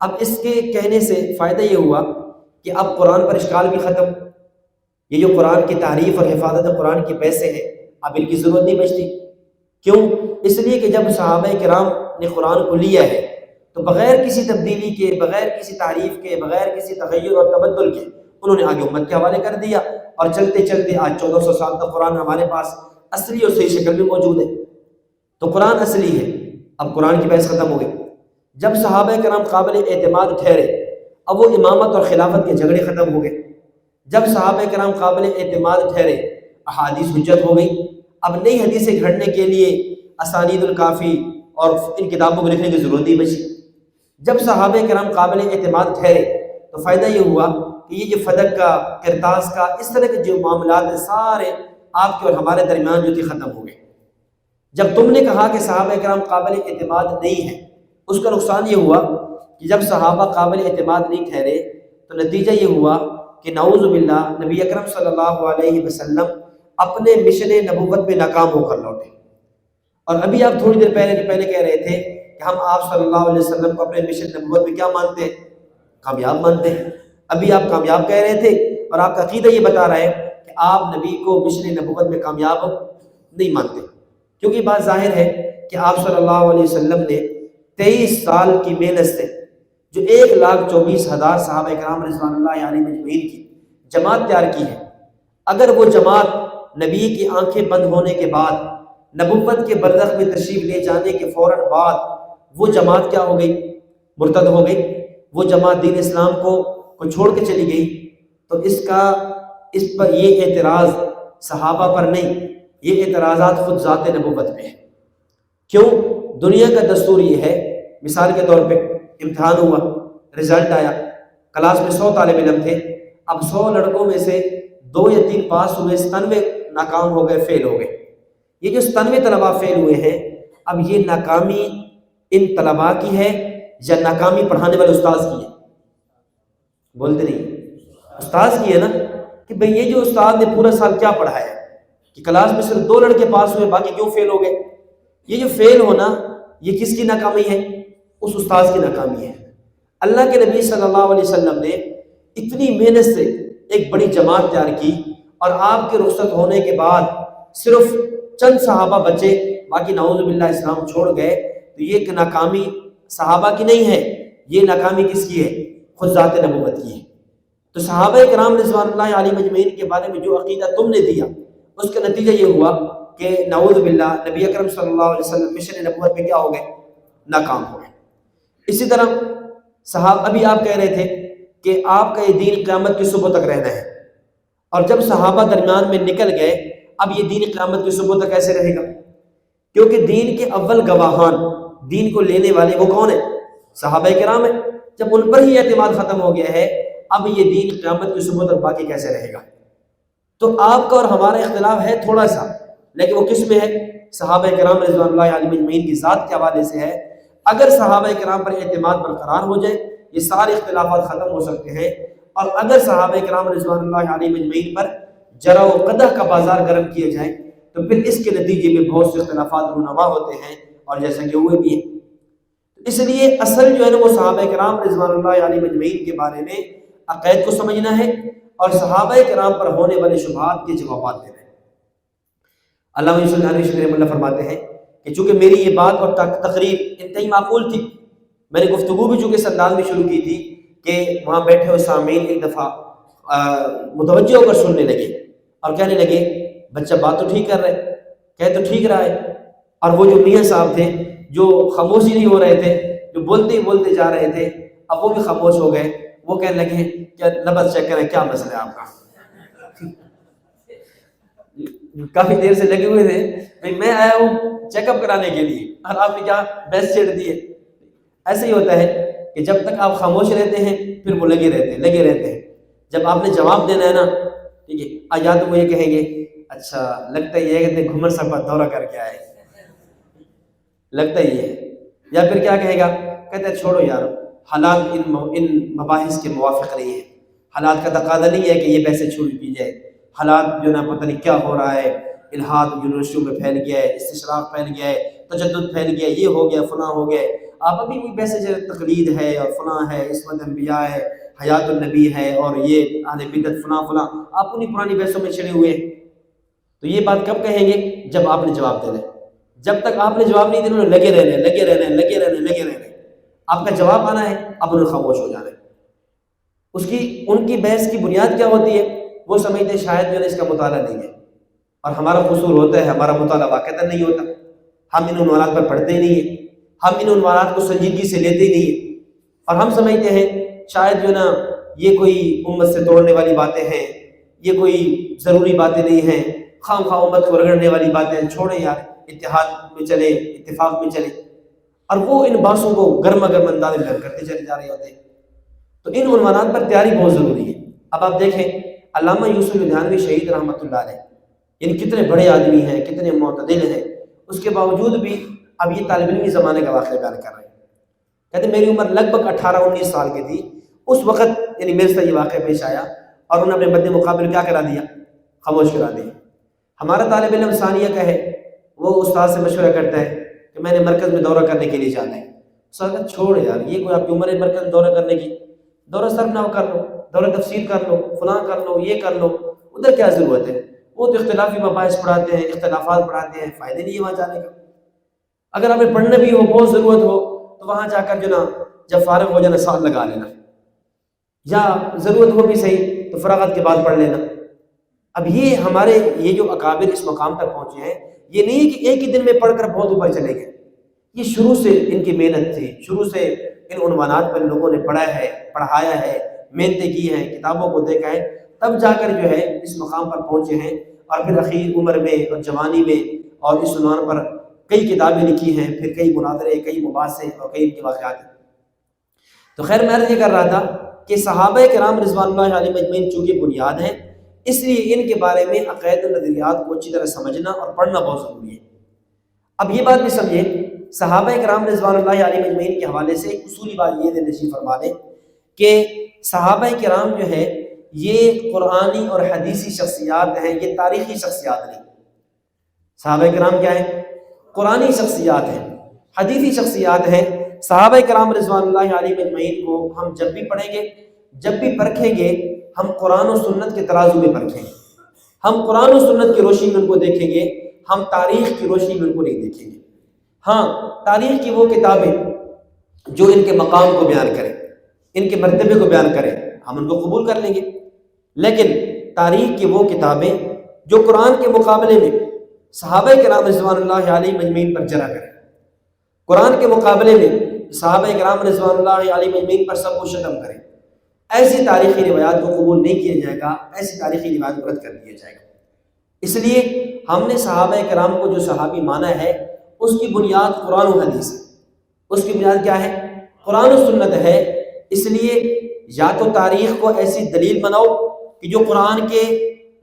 اب اس کے کہنے سے فائدہ یہ ہوا کہ اب قرآن پر اشکال بھی ختم، یہ جو قرآن کی تعریف اور حفاظت قرآن کے پیسے ہیں اب ان کی ضرورت نہیں بچتی۔ کیوں؟ اس لیے کہ جب صحابہ کرام نے قرآن کو لیا ہے تو بغیر کسی تبدیلی کے، بغیر کسی تعریف کے، بغیر کسی تغیر اور تبدل کے انہوں نے آگے امت کے حوالے کر دیا، اور چلتے چلتے آج 1400 سال تک قرآن ہمارے پاس اصلی اور صحیح شکل میں موجود ہے۔ تو قرآن اصلی ہے، اب قرآن کی بحث ختم ہو گئی۔ جب صحابہ کرام قابل اعتماد ٹھہرے، اب وہ امامت اور خلافت کے جھگڑے ختم ہو گئے۔ جب صحابہ کرام قابل اعتماد ٹھہرے، احادیث حجت ہو گئی۔ اب نئی حدیثیں گھڑنے کے لیے اسانید الکافی اور ان کتابوں کو لکھنے کی ضرورت نہیں بچی۔ جب صحابہ کرام قابل اعتماد ٹھہرے تو فائدہ یہ ہوا کہ یہ جو فدق کا، کرتاس کا، اس طرح کے جو معاملات ہیں سارے آپ کے اور ہمارے درمیان جو تھی ختم ہو گئے۔ جب تم نے کہا کہ صحابہ کرام قابل اعتماد نہیں ہے، اس کا نقصان یہ ہوا کہ جب صحابہ قابل اعتماد نہیں ٹھہرے تو نتیجہ یہ ہوا کہ نعوذ باللہ نبی اکرم صلی اللہ علیہ وسلم اپنے مشن نبوت میں ناکام ہو کر لوٹے۔ اور ابھی آپ تھوڑی دیر پہلے کہہ رہے تھے کہ ہم آپ صلی اللہ علیہ وسلم کو اپنے مشن نبوت میں کیا مانتے ہیں؟ کامیاب مانتے ہیں۔ ابھی آپ کامیاب کہہ رہے تھے، اور آپ کا عقیدہ یہ بتا رہا ہے کہ آپ نبی کو مشن نبوت میں کامیاب نہیں مانتے، کیونکہ بات ظاہر ہے کہ آپ صلی اللہ علیہ وسلم نے 23 سال کی محنت سے جو 1,24,000 صحابہ کرام رضوان اللہ علیہم اجمعین کی جماعت تیار کی ہے، اگر وہ جماعت نبی کی آنکھیں بند ہونے کے بعد، نبوت کے برزخ میں تشریف لے جانے کے فوراً بعد وہ جماعت کیا ہو گئی؟ مرتد ہو گئی، وہ جماعت دین اسلام کو چھوڑ کے چلی گئی، تو اس پر یہ اعتراض صحابہ پر نہیں، یہ اعتراضات خود ذات نبوت پہ ہے۔ کیوں؟ دنیا کا دستور یہ ہے، مثال کے طور پہ امتحان ہوا، رزلٹ آیا، کلاس میں 100 طالب علم تھے، اب 100 لڑکوں میں سے 2 یا 3 پاس ہوئے، 97 ناکام ہو گئے، فیل ہو گئے۔ یہ جو 97 طلباء فیل ہوئے ہیں، اب یہ ناکامی ان طلباء کی ہے یا ناکامی پڑھانے والے استاذ کی ہے؟ بولتے نہیں، استاذ کی ہے نا، کہ بھئی یہ جو استاد نے پورا سال کیا پڑھایا کہ کلاس میں صرف 2 لڑکے پاس ہوئے، باقی کیوں فیل ہو گئے؟ یہ جو فیل ہونا، یہ کس کی ناکامی ہے؟ اس استاذ کی ناکامی ہے۔ اللہ کے نبی صلی اللہ علیہ وسلم نے اتنی محنت سے ایک بڑی جماعت تیار کی، اور آپ کے رخصت ہونے کے بعد صرف چند صحابہ بچے، باقی نعوذ باللہ اسلام چھوڑ گئے، تو یہ ناکامی صحابہ کی نہیں ہے، یہ ناکامی کس کی ہے؟ خود ذات نبوت کی ہے۔ تو صحابہ کرام رضوان اللہ علیہم اجمعین کے بارے میں جو عقیدہ تم نے دیا، اس کا نتیجہ یہ ہوا کہ نعوذ باللہ نبی اکرم صلی اللہ علیہ وسلم مشن نبوت میں کیا ہو گئے؟ ناکام ہو گئے۔ اسی طرح ابھی آپ کہہ رہے تھے کہ آپ کا یہ دین قیامت کی صبح تک رہنا ہے، اور جب صحابہ درمیان میں نکل گئے، اب یہ دین قیامت کی صبح تک کیسے رہے گا؟ کیونکہ دین کے اول گواہان، دین کو لینے والے وہ کون ہیں؟ صحابہ کرام ہیں۔ جب ان پر ہی اعتماد ختم ہو گیا ہے، اب یہ دین قیامت کی صبح تک باقی کیسے رہے گا؟ تو آپ کا اور ہمارا اختلاف ہے تھوڑا سا، لیکن وہ کس میں ہے؟ صحابہ کرام رضوان اللہ علیہم اجمعین کی ذات کے حوالے سے ہے۔ اگر صحابہ کرام پر اعتماد برقرار ہو جائے، یہ سارے اختلافات ختم ہو سکتے ہیں، اور اگر صحابہ کرام رضوان اللہ علیہم اجمعین پر جرح و قدح کا بازار گرم کیا جائے، تو پھر اس کے نتیجے میں بہت سے اختلافات رونما ہوتے ہیں، اور جیسا کہ ہوئے بھی ہیں۔ اس لیے اصل جو ہے نا وہ صحابہ کرام رضوان اللہ علیہم اجمعین کے بارے میں عقائد کو سمجھنا ہے، اور صحابہ کرام پر ہونے والے شبہات کے جوابات دینا ہے۔ علامہ یوسف نانوی رحمہ اللہ فرماتے ہیں کہ چونکہ میری یہ بات اور تقریر انتہائی معقول تھی، میں نے گفتگو بھی چونکہ اس انداز میں شروع کی تھی کہ وہاں بیٹھے ہوئے سامعین ایک دفعہ متوجہ ہو کر سننے لگے اور کہنے لگے بچہ بات تو ٹھیک کر رہے، کہہ تو ٹھیک رہا ہے، اور وہ جو میاں صاحب تھے جو خاموش ہی نہیں ہو رہے تھے، جو بولتے ہی بولتے جا رہے تھے، اب وہ بھی خاموش ہو گئے۔ وہ کہنے لگے کیا نبض چیک کریں، کیا مسئلہ ہے آپ کا؟ کافی دیر سے لگے ہوئے تھے، بھئی میں آیا ہوں چیک اپ کرانے کے لیے، اور آپ نے کیا بحث چھیڑ دی ہے۔ ایسے ہی ہوتا ہے کہ جب تک آپ خاموش رہتے ہیں پھر وہ لگے رہتے ہیں۔ جب آپ نے جواب دینا ہے نا، ٹھیک ہے، یا تو وہ یہ کہیں گے اچھا لگتا ہی ہے کہ گھمر صاحب کا دورہ کر کے آئے، لگتا ہی ہے، یا پھر کیا کہے گا، کہتے ہیں چھوڑو یار، حالات ان مباحث کے موافق نہیں ہے، حالات کا تقاضا نہیں ہے کہ یہ پیسے چھوڑ دی جائے، حالات جو نا پتہ نہیں کیا ہو رہا ہے، الحاد یونیورسٹیوں میں پھیل گیا ہے، استشراق پھیل گیا ہے، تجدد پھیل گیا ہے، یہ ہو گیا، فلاں ہو گیا، آپ ابھی بھی ویسے جو تقلید ہے اور فلاں ہے، عصمت انبیاء ہے، حیات النبی ہے، اور یہ اہل بدعت فلاں فلاں، آپ انہیں پرانی بحثوں میں چھڑے ہوئے ہیں۔ تو یہ بات کب کہیں گے؟ جب آپ نے جواب دینا ہے۔ جب تک آپ نے جواب نہیں دینا، لگے رہنے، آپ کا جواب آنا ہے، اب انہیں خاموش ہو جانا ہے۔ ان کی بحث کی بنیاد کیا ہوتی ہے؟ وہ سمجھتے ہیں شاید جو ہے اس کا مطالعہ نہیں ہے، اور ہمارا قصور ہوتا ہے، ہمارا مطالعہ واقعتاً نہیں ہوتا، ہم ان عنوانات پر پڑھتے ہی نہیں ہیں، ہم ان عنوانات کو سنجیدگی سے لیتے ہی نہیں ہیں، اور ہم سمجھتے ہیں شاید جو ہے نا یہ کوئی امت سے توڑنے والی باتیں ہیں، یہ کوئی ضروری باتیں نہیں ہیں، خام خواہ امت کو رگڑنے والی باتیں ہیں، چھوڑیں یار، اتحاد میں چلے، اتفاق میں چلے، اور وہ ان باتوں کو گرما گرم انداز میں کرتے چلے جا رہے ہوتے ہیں۔ تو ان عنوانات پر تیاری بہت ضروری ہے۔ اب آپ دیکھیں علامہ یوسف نانوی شہید رحمۃ اللہ علیہ، یعنی کتنے بڑے آدمی ہیں، کتنے معتدل ہیں، اس کے باوجود بھی اب یہ طالب علمی زمانے کا واقعہ بیان کر رہے ہیں۔ کہتے میری عمر لگ بھگ 18-19 سال کی تھی، اس وقت یعنی میرے سے یہ واقعہ پیش آیا، اور انہوں نے اپنے مد مقابل کیا کرا دیا؟ خاموش کرا دیا۔ ہمارا طالب علم ثانیہ کا ہے، وہ استاد سے مشورہ کرتا ہے کہ میں نے مرکز میں دورہ کرنے کے لیے جانا ہے۔ استاد کہا چھوڑ یار، یہ کوئی آپ کی عمر ہے مرکز میں دورہ کرنے کی؟ دورہ صرف نہ کر لو، دورہ تفسیر کر لو، فلاں کر لو، یہ کر لو، ادھر کیا ضرورت ہے؟ وہ تو اختلافی مباحث پڑھاتے ہیں، اختلافات پڑھاتے ہیں، فائدہ نہیں ہے وہاں جانے کا۔ اگر ہمیں پڑھنا بھی ہو، بہت ضرورت ہو، تو وہاں جا کر جو نا جب فارغ ہو جانا ساتھ لگا لینا، یا ضرورت ہو بھی صحیح تو فراغت کے بعد پڑھ لینا۔ اب یہ جو اکابر اس مقام تک پہنچے ہیں، یہ نہیں کہ ایک ہی دن میں پڑھ کر بہت اوپر چلے گئے، یہ شروع سے ان کی محنت تھی، شروع سے ان عنوانات پر لوگوں نے پڑھا ہے، پڑھایا ہے، محنتیں کی ہیں، کتابوں کو دیکھا ہے، تب جا کر جو ہے اس مقام پر پہنچے ہیں۔ اور پھر اخیر عمر میں اور جوانی میں اور اس عنوان پر کئی کتابیں لکھی ہیں، پھر کئی مناظرے، کئی مباحثے اور کئی ان کے واقعات ہیں۔ تو خیر میں عرض یہ کر رہا تھا کہ صحابہ کرام رضوان اللہ علیہم اجمعین چونکہ بنیاد ہیں، اس لیے ان کے بارے میں عقائد و نظریات کو اچھی طرح سمجھنا اور پڑھنا بہت ضروری ہے۔ اب یہ بات بھی سمجھیں، صحابہ کرام رضوان اللہ علیہم اجمعین کے حوالے سے ایک اصولی بات یہ نشی فرما دیں کہ صحابہ کرام جو ہے یہ قرآنی اور حدیثی شخصیات ہیں، یہ تاریخی شخصیات نہیں۔ صحابہ کرام کیا ہیں؟ قرآنی شخصیات ہیں، حدیثی شخصیات ہیں۔ صحابہ کرام رضوان اللہ علیہم اجمعین کو ہم جب بھی پڑھیں گے، جب بھی پرکھیں گے، ہم قرآن و سنت کے ترازو میں پرکھیں گے، ہم قرآن و سنت کی روشنی میں ان کو دیکھیں گے، ہم تاریخ کی روشنی میں ان کو نہیں دیکھیں گے۔ ہاں، تاریخ کی وہ کتابیں جو ان کے مقام کو بیان کریں، ان کے مرتبے کو بیان کریں، ہم ان کو قبول کر لیں گے، لیکن تاریخ کی وہ کتابیں جو قرآن کے مقابلے میں صحابہ کرام رضوان اللہ علیہم اجمعین پر جرا کریں، قرآن کے مقابلے میں صحابہ کرام رضوان اللہ علیہم اجمعین پر سب و شتم کریں، ایسی تاریخی روایات کو قبول نہیں کیا جائے گا، ایسی تاریخی روایات کو رد کر دیا جائے گا۔ اس لیے ہم نے صحابہ کرام کو جو صحابی مانا ہے، اس کی بنیاد قرآن و حدیث ہے، اس کی بنیاد کیا ہے؟ قرآن و سنت ہے۔ اس لیے یا تو تاریخ کو ایسی دلیل بناؤ کہ جو قرآن کے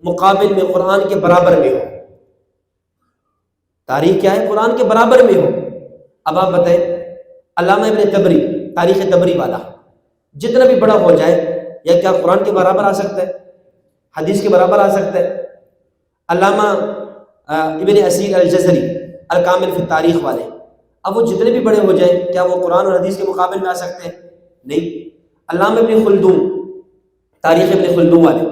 مقابل میں، قرآن کے برابر میں ہو۔ تاریخ کیا ہے؟ قرآن کے برابر میں ہو۔ اب آپ بتائیں، علامہ ابن طبری، تاریخ طبری والا جتنا بھی بڑا ہو جائے، یا کیا قرآن کے برابر آ سکتا ہے؟ حدیث کے برابر آ سکتا ہے؟ علامہ ابن اسیر الجزری، الکامل فی التاریخ والے، اب وہ جتنے بھی بڑے ہو جائیں، کیا وہ قرآن اور حدیث کے مقابل میں آ سکتے ہیں؟ نہیں۔ علامہ ابن خلدون، تاریخ ابن خلدون والے،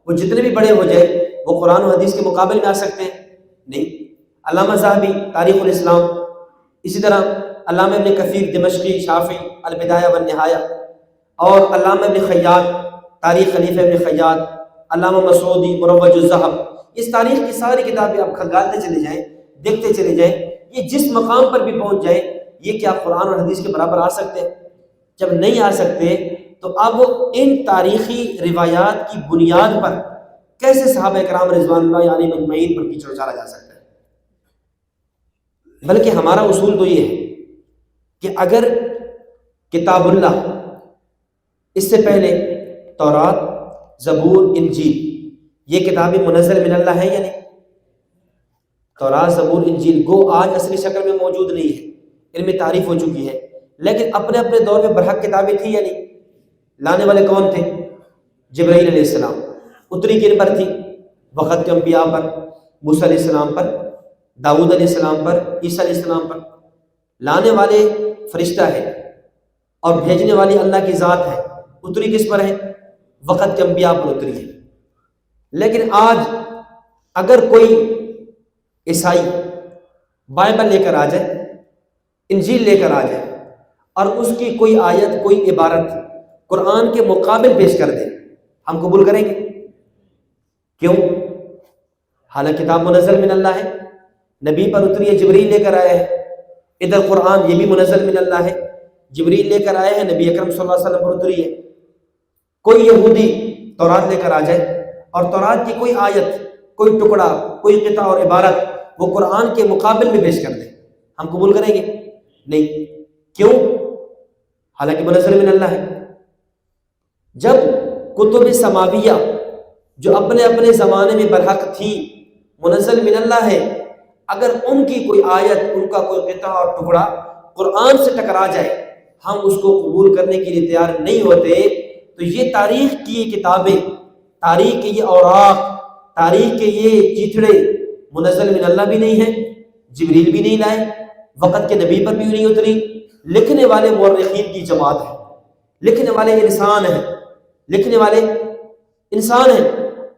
وہ جتنے بھی بڑے ہو جائیں، وہ قرآن اور حدیث کے مقابل میں آ سکتے ہیں؟ نہیں۔ علامہ ذہبی، تاریخ الاسلام، اسی طرح علامہ ابن کثیر دمشقی شافعی، البدایہ والنہایہ، اور علامہ ابن خیاط، تاریخ خلیفہ ابن خیاط، علامہ مسعودی، مروج الذہب، اس تاریخ کی ساری کتابیں آپ کھنگالتے چلے جائیں، دیکھتے چلے جائیں، یہ جس مقام پر بھی پہنچ جائیں، یہ کیا قرآن اور حدیث کے برابر آ سکتے ہیں؟ جب نہیں آ سکتے تو اب ان تاریخی روایات کی بنیاد پر کیسے صحابہ کرام رضوان اللہ علیہم اجمعین پر کیچڑ اچالا جا سکتا ہے؟ بلکہ ہمارا اصول تو یہ ہے کہ اگر کتاب اللہ، اس سے پہلے تورات، زبور، انجیل، یہ کتابیں منزل من اللہ ہیں یا نہیں؟ تورات، زبور، انجیل گو آج اصلی شکل میں موجود نہیں ہے، ان میں تعریف ہو چکی ہے، لیکن اپنے اپنے دور میں برحق کتابیں تھیں یا نہیں؟ لانے والے کون تھے؟ جبرائیل علیہ السلام۔ اتری کن پر تھی؟ وقت کے انبیاء پر، موسیٰ علیہ السلام پر، داؤد علیہ السلام پر، عیسیٰ علیہ السلام پر۔ لانے والے فرشتہ ہے اور بھیجنے والی اللہ کی ذات ہے، اتری کس پر ہے؟ وقت کے انبیاء پر اتری ہے۔ لیکن آج اگر کوئی عیسائی بائبل لے کر آ جائے، انجیل لے کر آ جائے، اور اس کی کوئی آیت، کوئی عبارت قرآن کے مقابل پیش کر دے، ہم قبول کریں گے؟ کیوں؟ حالانکہ کتاب منزل من اللہ ہے، نبی پر اتری ہے، جبریل لے کر آیا ہے۔ ادھر قرآن یہ بھی منزل من اللہ ہے، جبریل لے کر آئے ہیں، نبی اکرم صلی اللہ علیہ وسلم پر اتری ہے۔ کوئی یہودی تورات لے کر آ جائے اور تورات کی کوئی آیت، کوئی ٹکڑا، کوئی قطعہ اور عبارت وہ قرآن کے مقابل میں پیش کر دے، ہم قبول کریں گے؟ نہیں۔ کیوں؟ حالانکہ منزل من اللہ ہے۔ جب کتب سماویہ جو اپنے اپنے زمانے میں برحق تھی، منزل من اللہ ہے، اگر ان کی کوئی آیت، ان کا کوئی قطعہ اور ٹکڑا قرآن سے ٹکرا جائے، ہم اس کو قبول کرنے کے لیے تیار نہیں ہوتے، تو یہ تاریخ کی یہ کتابیں، تاریخ کے یہ اوراق، تاریخ کے یہ چیتھڑے منزل من اللہ بھی نہیں ہیں، جبریل بھی نہیں لائے، وقت کے نبی پر بھی نہیں اتری، لکھنے والے مورخین کی جماعت ہے، لکھنے والے انسان ہیں، لکھنے والے انسان ہیں۔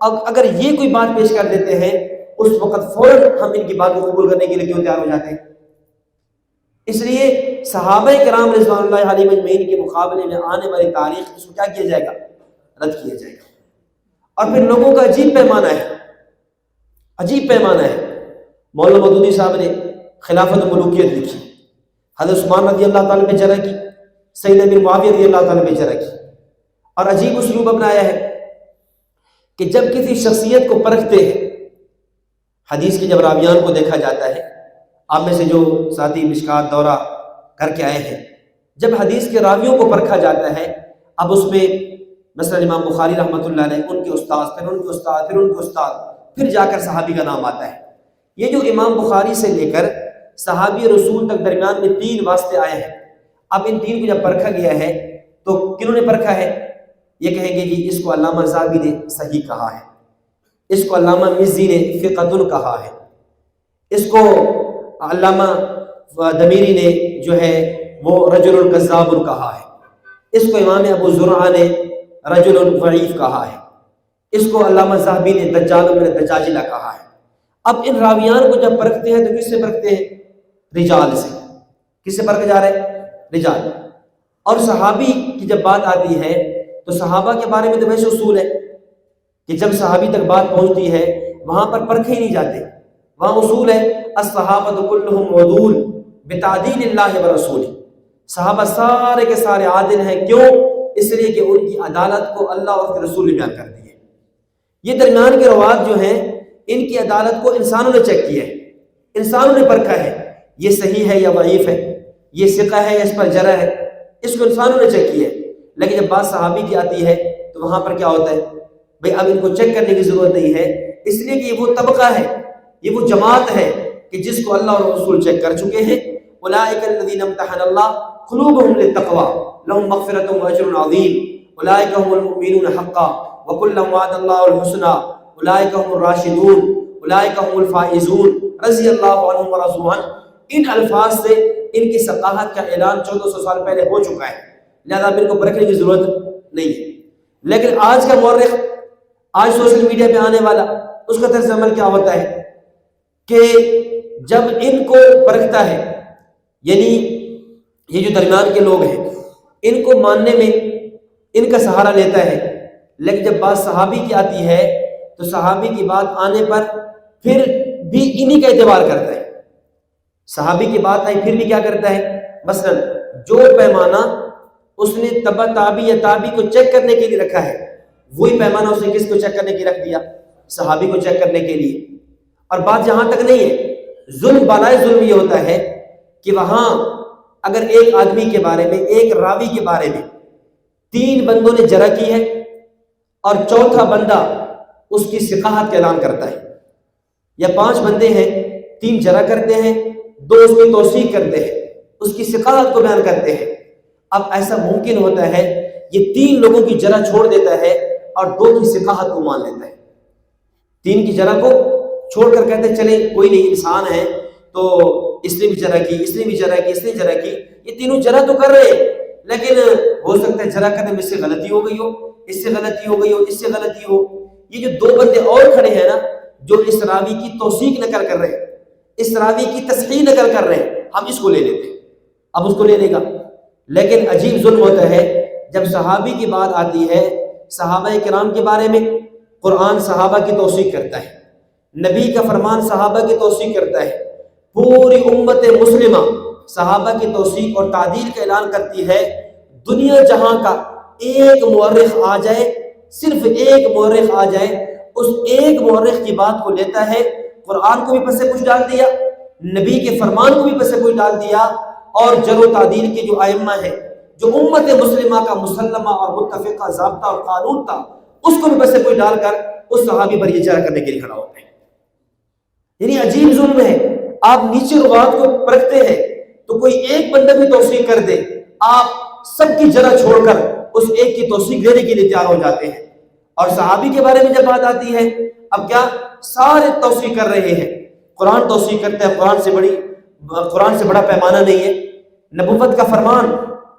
اب اگر یہ کوئی بات پیش کر دیتے ہیں، اس وقت فوراً ہم ان کی بات کو قبول کرنے کے لیے کیوں تیار ہو جاتے ہیں؟ اس لیے صحابہ کرام رضوان اللہ علیہ اجمعین کے مقابلے میں آنے والی تاریخ اس کو کیا کیا جائے گا؟ رد کیا جائے گا. اور پھر لوگوں کا عجیب پیمانہ ہے، عجیب پیمانہ ہے. مولانا مودودی صاحب نے خلافت و ملوکیت لکھی، حضرت عثمان رضی اللہ تعالیٰ پہ جرح کی، سیدنا امیر معاویہ رضی اللہ تعالیٰ پہ جرح کی، اور عجیب اسلوب اپنایا ہے کہ جب کسی شخصیت کو پرکھتے ہیں، حدیث کے جب راویان کو دیکھا جاتا ہے، آپ میں سے جو ساتھی مشکات دورہ کر کے آئے ہیں، جب حدیث کے راویوں کو پرکھا جاتا ہے، اب اس میں مثلا امام بخاری رحمۃ اللہ علیہ، ان کے استاد، پھر ان کے استاد، پھر ان کے استاد، پھر جا کر صحابی کا نام آتا ہے. یہ جو امام بخاری سے لے کر صحابی رسول تک درمیان میں 3 واسطے آئے ہیں. اب ان 3 کو جب پرکھا گیا ہے تو کنہوں نے پرکھا ہے؟ یہ کہیں گے جی اس کو علامہ ذہبی نے صحیح کہا ہے، اس کو علامہ مزی نے ثقۃ کہا ہے، اس کو علامہ دمیری نے جو ہے وہ رجل کذاب کہا ہے، اس کو امام ابو زرعہ نے رجل ضعیف کہا ہے، اس کو علامہ ذہبی نے دجال من الدجاجلہ کہا ہے. اب ان راویان کو جب پرکھتے ہیں تو کس سے پرکھتے ہیں؟ رجال سے. کس سے پرکھا جا رہا ہے؟ رجال. اور صحابی کی جب بات آتی ہے تو صحابہ کے بارے میں تو ویسے اصول ہے کہ جب صحابی تک بات پہنچتی ہے وہاں پر پرکھے ہی نہیں جاتے. وہاں اصول ہے الصحابۃ کلھم عدول بتعدیل اللہ ورسولہ. صحابہ سارے کے سارے عادل ہیں. کیوں؟ اس لیے کہ ان کی عدالت کو اللہ اور اس کے رسول نے بیان کر دی ہے. یہ درمیان کے روات جو ہیں ان کی عدالت کو انسانوں نے چیک کیا ہے، انسانوں نے پرکھا ہے یہ صحیح ہے یا ضعیف ہے، یہ ثقہ ہے یا اس پر جرح ہے، اس کو انسانوں نے چیک کیا ہے. لیکن جب بات صحابی کی آتی ہے تو وہاں پر کیا ہوتا ہے؟ بھئی اب ان کو چیک کرنے کی ضرورت نہیں ہے، اس لیے کہ یہ وہ طبقہ ہے، یہ وہ جماعت ہے کہ جس کو اللہ اور رسول چیک کر چکے ہیں. اولئک الذین امتحن اللہ قلوبهم للتقوی لهم مغفرۃ واجر عظیم اولئک هم المؤمنون حقا وکلا وعد اللہ الحسنى اولئک هم الراشدون اولئک هم الفائزون رضی اللہ عنہم ورضوا عنہ. ان الفاظ سے ان کی ثقافت کا اعلان 1400 سال پہلے ہو چکا ہے، لہذا ان کو پرکھنے کی ضرورت نہیں ہے. لیکن آج کا مورخ، آج سوشل میڈیا پہ آنے والا، اس کا طرز عمل کیا ہوتا ہے کہ جب ان کو پرکھتا ہے، یعنی یہ جو درمیان کے لوگ ہیں ان کو ماننے میں ان کا سہارا لیتا ہے، لیکن جب بات صحابی کی آتی ہے تو صحابی کی بات آنے پر پھر بھی انہی کا اعتبار کرتا ہے. صحابی کی بات آئی پھر بھی کیا کرتا ہے؟ مثلا جو پیمانہ اس نے تبع تابی یا تابی کو چیک کرنے کے لیے رکھا ہے، وہی پیمانہ اس نے کس کو چیک کرنے کے لیے رکھ دیا؟ صحابی کو چیک کرنے کے لیے. اور بات یہاں تک نہیں ہے، ظلم بالائے ظلم یہ ہوتا ہے کہ وہاں اگر ایک آدمی کے بارے میں، ایک راوی کے بارے میں 3 بندوں نے جرح کی ہے اور چوتھا بندہ اس کی ثقاحت کا اعلان کرتا ہے، یا 5 بندے ہیں، 3 جرح کرتے ہیں، 2 اس کی توثیق کرتے ہیں، اس کی ثقاحت کو بیان کرتے ہیں. اب ایسا ممکن ہوتا ہے یہ 3 لوگوں کی جرح چھوڑ دیتا ہے اور 2 کی ثقاحت کو مان لیتا ہے. 3 کی جرح کو چھوڑ کر کہتے ہیں چلیں کوئی نہیں، انسان ہے تو اس نے بھی جرح کی، اس نے بھی جرح کی، اس نے جرح کی، یہ تینوں جرح تو کر رہے ہیں، لیکن ہو سکتا ہے جرح کرنے میں اس سے غلطی ہو گئی ہو، اس سے غلطی ہو گئی ہو، اس سے غلطی ہو. یہ جو 2 بندے اور کھڑے ہیں نا جو اس راوی کی توثیق نقل کر رہے ہیں، اس راوی کی تصحیح نقل کر رہے ہیں، ہم اس کو لے لیتے ہیں، اب اس کو لے لے گا. لیکن عجیب ظلم ہوتا ہے جب صحابی کی بات آتی ہے، صحابہ کرام کے بارے میں قرآن صحابہ کی توثیق کرتا ہے، نبی کا فرمان صحابہ کی توثیق کرتا ہے، پوری امت مسلمہ صحابہ کی توثیق اور تعدیل کا اعلان کرتی ہے. دنیا جہاں کا ایک مورخ آ جائے، صرف ایک مورخ آ جائے، اس ایک مورخ کی بات کو لیتا ہے، قرآن کو بھی پس سے کچھ ڈال دیا، نبی کے فرمان کو بھی پس سے کچھ ڈال دیا، اور جرح و تعدیل کے جو ائمہ ہیں، جو امت مسلمہ کا مسلمہ اور متفقہ ضابطہ اور قانون تھا، اس کو بھی پس سے کوئی ڈال کر اس صحابی پر یہ جرح کرنے کے لیے کھڑا ہوتے ہیں. یعنی عجیب ظلم ہے. آپ نیچے روات کو پرکھتے ہیں تو کوئی ایک بندہ بھی توثیق کر دے، آپ سب کی جرح چھوڑ کر اس ایک کی توثیق دینے کے لیے تیار ہو جاتے ہیں. اور صحابی کے بارے میں جب بات آتی ہے، اب کیا سارے توثیق کر رہے ہیں. قرآن توثیق کرتا ہے، قرآن سے بڑا پیمانہ نہیں ہے. نبوت کا فرمان،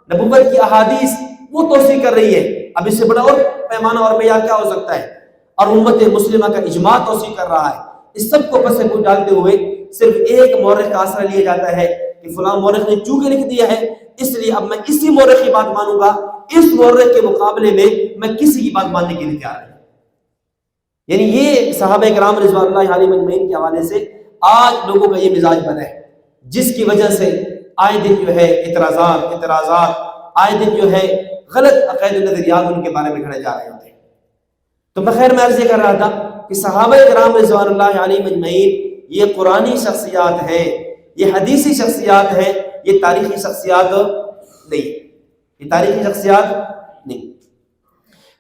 نبوت کی احادیث وہ توثیق کر رہی ہے، اب اس سے بڑا اور پیمانہ اور معیار کیا ہو سکتا ہے. اور امت مسلمہ کا اجماع توثیق کر رہا ہے. اس سب کو پس پوچھ ڈالتے ہوئے صرف ایک مورخ کا آسرا لیا جاتا ہے کہ فلاں مورخ نے چونکہ لکھ دیا ہے اس لیے اب میں اسی مورخ کی بات مانوں گا، اس مورخ کے مقابلے میں کسی کی بات ماننے کے لیے تیار نہیں۔ یعنی یہ صحابہ کرام رضوان اللہ علیہم اجمعین کے حوالے سے آج لوگوں کا یہ مزاج بنا ہے، جس کی وجہ سے آئے دن جو ہے اعتراضات آئے دن جو ہے غلط عقائد و نظریات ان کے بارے میں کھڑے جا رہے ہوتے ہیں۔ تو بخیر میں عرض یہ کر رہا تھا کہ صحابہ کرام رضوان اللہ علیہم اجمعین یہ قرآنی شخصیات ہیں، یہ حدیثی شخصیات ہیں، یہ تاریخی شخصیات نہیں، یہ تاریخی شخصیات نہیں۔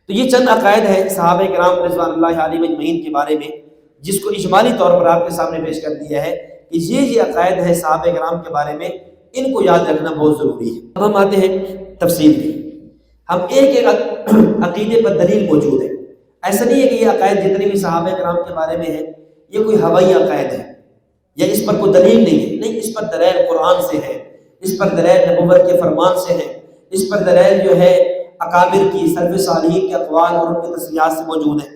تو یہ چند عقائد ہیں صحابہ کرام رضوان اللہ علیہم اجمعین کے بارے میں، جس کو اجمالی طور پر آپ کے سامنے پیش کر دیا ہے کہ یہ عقائد ہے صحابہ کرام کے بارے میں، ان کو یاد رکھنا بہت ضروری ہے۔ اب ہم آتے ہیں تفصیل میں، ہم ایک عقیدے پر دلیل موجود ہے، ایسا نہیں ہے کہ یہ عقائد جتنے بھی صحابہ کرام کے بارے میں ہیں یہ کوئی ہوائی عقائد ہے یا اس پر کوئی دلیل نہیں ہے، نہیں، اس پر دلائل قرآن سے ہے، اس پر دلائل نبوت کے فرمان سے ہے، اس پر دلائل جو ہے اکابر کی سلف صالحین کے اقوال اور ان کی تصریحات سے موجود ہے۔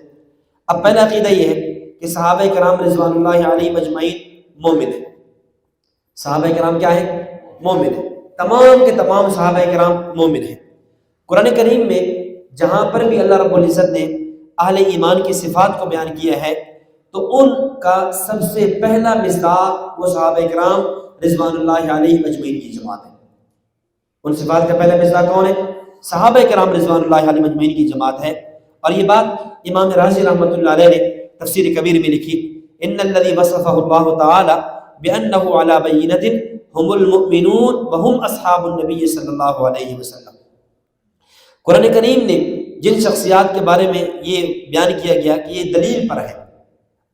اب پہلا عقیدہ یہ ہے کہ صحابہ کرام رضوان اللہ علیہم اجمعین مومن ہیں۔ صحابہ کرام کیا ہیں؟ مومن ہیں، تمام کے تمام صحابہ کرام مومن ہیں۔ قرآن کریم میں جہاں پر بھی اللہ رب العزت نے اہل ایمان کی صفات کو بیان کیا ہے تو ان کا سب سے پہلا مصداق وہ صحابہ کرام رضوان اللہ علیہم اجمعین کی جماعت ہے۔ ان صفات کا پہلا مصداق کون ہے؟ صحابہ کرام رضوان اللہ علیہم اجمعین کی جماعت ہے۔ اور یہ بات امام رازی رحمۃ اللہ علیہ نے تفسیر کبیر میں لکھی، ان الذی وصفہ اللہ تعالی بانہ علی بینۃ هم المؤمنون وهم اصحاب النبی صلی اللہ علیہ وسلم۔ قرآن کریم نے جن شخصیات کے بارے میں یہ بیان کیا گیا کہ یہ دلیل پر ہے،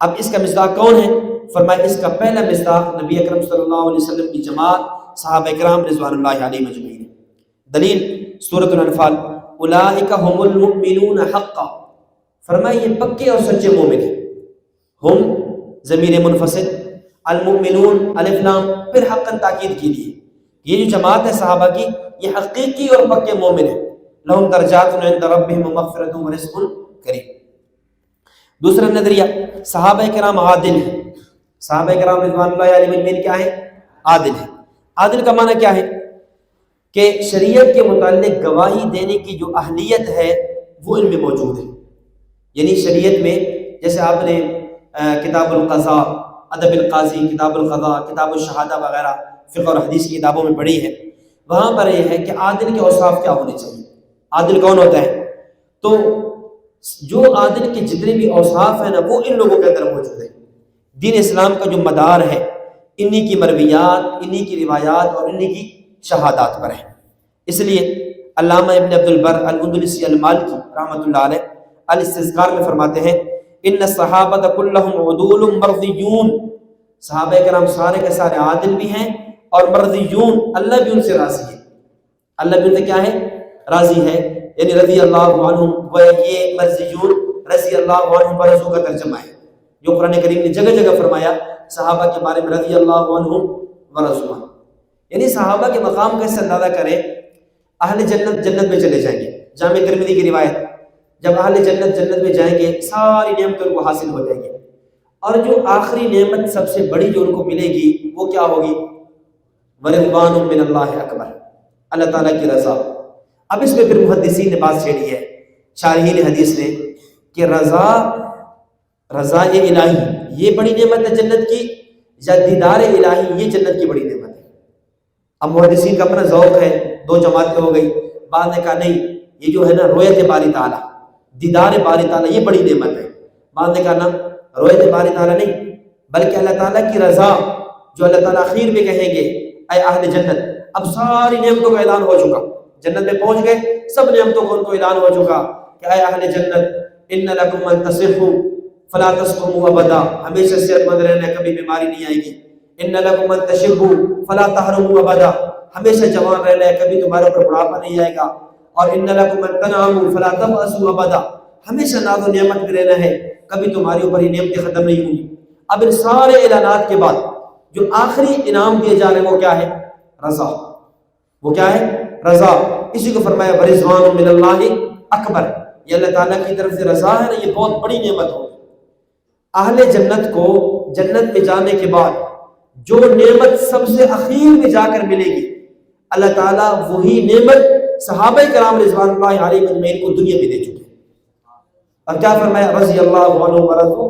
اب اس کا مصداق کون ہے؟ فرمایا اس کا پہلا مصداق نبی اکرم صلی اللہ علیہ وسلم کی جماعت صحابہ کرام رضوان اللہ علیہم اجمعین۔ دلیل سورۃ الانفال، اولئک هم المؤمنون حقا، فرمایا یہ پکے اور سچے مومن ہیں۔ ہم ضمیر منفصل، المؤمنون الف لام، پھر حقا تاکید کی لیے، یہ جو جماعت ہے صحابہ کی یہ حقیقی اور پکے مومن ہیں۔ لہم درجات عند ربہم ومغفرۃ ورزق کریم۔ دوسرا نظریہ، صحابہ کرام عادل ہیں۔ صحابہ کرام رضوان اللہ علیہم اجمعین کیا ہیں؟ عادل ہیں۔ عادل کا معنی کیا ہے؟ کہ شریعت کے متعلق گواہی دینے کی جو اہلیت ہے وہ ان میں موجود ہے۔ یعنی شریعت میں جیسے آپ نے کتاب القضاء، ادب القاضی، کتاب القضاء، کتاب الشہادہ وغیرہ فقہ اور حدیث کی کتابوں میں پڑھی ہے، وہاں پر یہ ہے کہ عادل کے اوصاف کیا ہونے چاہیے، عادل کون ہوتا ہے؟ تو جو عادل کے جتنے بھی اوصاف ہیں نا وہ ان لوگوں کے اندر موجود ہیں۔ دین اسلام کا جو مدار ہے انہی کی مرویات، انہی کی روایات اور انہی کی شہادات پر ہے۔ اس لیے علامہ ابن عبد البر الاندلسی المالکی رحمۃ اللہ علیہ الاستذکار میں فرماتے ہیں، ان الصحابۃ کلہم عدول مرضیون، صحابہ کرام سارے کے سارے عادل بھی ہیں اور مرضیون، اللہ بھی ان سے راضی ہے، اللہ بھی ان سے کیا ہے؟ راضی ہے۔ یعنی رضی اللہ عنہم، وہ یہ مرضیون رضی اللہ عنہم ورضوا کا ترجمہ ہے، جو قرآن کریم نے جگہ جگہ فرمایا صحابہ کے بارے میں رضی اللہ عنہم ورضوا۔ یعنی صحابہ کے مقام کا اس سے اندازہ کریں، اہل جنت جنت میں چلے جائیں گے۔ جامع ترمذی کی روایت، جب اہل جنت جنت میں جائیں گے ساری نعمتیں ان کو حاصل ہو جائیں گی، اور جو آخری نعمت سب سے بڑی جو ان کو ملے گی وہ کیا ہوگی؟ ورضوان من اللہ اکبر، اللہ تعالیٰ کی رضا۔ اب اس میں پھر محدثین نے بات چھیڑی ہے، شارحین حدیث نے، کہ رضا الہی یہ بڑی نعمت ہے جنت کی، یا دیدار الہی یہ جنت کی بڑی نعمت ہے؟ اب محدثین کا اپنا ذوق ہے، دو جماعتیں ہو گئی۔ بعد نے کہا نہیں، یہ جو ہے نا رؤیت باری تعالیٰ، دیدار باری تعالیٰ یہ بڑی نعمت ہے۔ بعد نے کہا نا، رؤیت باری تعالیٰ نہیں بلکہ اللہ تعالیٰ کی رضا، جو اللہ تعالیٰ اخیر میں کہیں گے اے اہل جنت، اب ساری نعمتوں کا اعلان ہو چکا، جنت میں پہنچ گئے، سب نعمتوں کو ان کو اعلان ہو چکا کہ اے اہل جنت ان لکم ان تصحوا فلا تسقموا ابدا، ہمیشہ صحت مند رہنا، کبھی بیماری نہیں آئے گی۔ ان لکم ان تشبوا فلا تحرموا ابدا، ہمیشہ جوان رہنا ہے، کبھی تمہارے اوپر بڑھاپا نہیں آئے گا۔ اور ان لکم ان تنعموا فلا تبأسوا ابدا، ہمیشہ ناز و نعمت میں رہنا ہے، کبھی تمہاری اوپر یہ نعمتیں ختم نہیں ہوں گی۔ اب ان سارے اعلانات کے بعد جو آخری انعام دیے جا رہے ہیں وہ کیا ہے؟ رضا۔ وہ کیا ہے؟ رضا۔ اسی کو فرمایا ورضوان من اللہ اکبر، یہ اللہ تعالیٰ کی طرف سے رضا ہے نا، یہ بہت بڑی نعمت ہوگی۔ اہل جنت کو جنت میں جانے کے بعد جو نعمت سب سے اخیر میں جا کر ملے گی، اللہ تعالیٰ وہی نعمت صحابہ کرام رضوان اللہ علیہ اجمعین کو دنیا میں دے چکے ہیں۔ اور کیا فرمایا؟ رضی اللہ عنہ ورضوا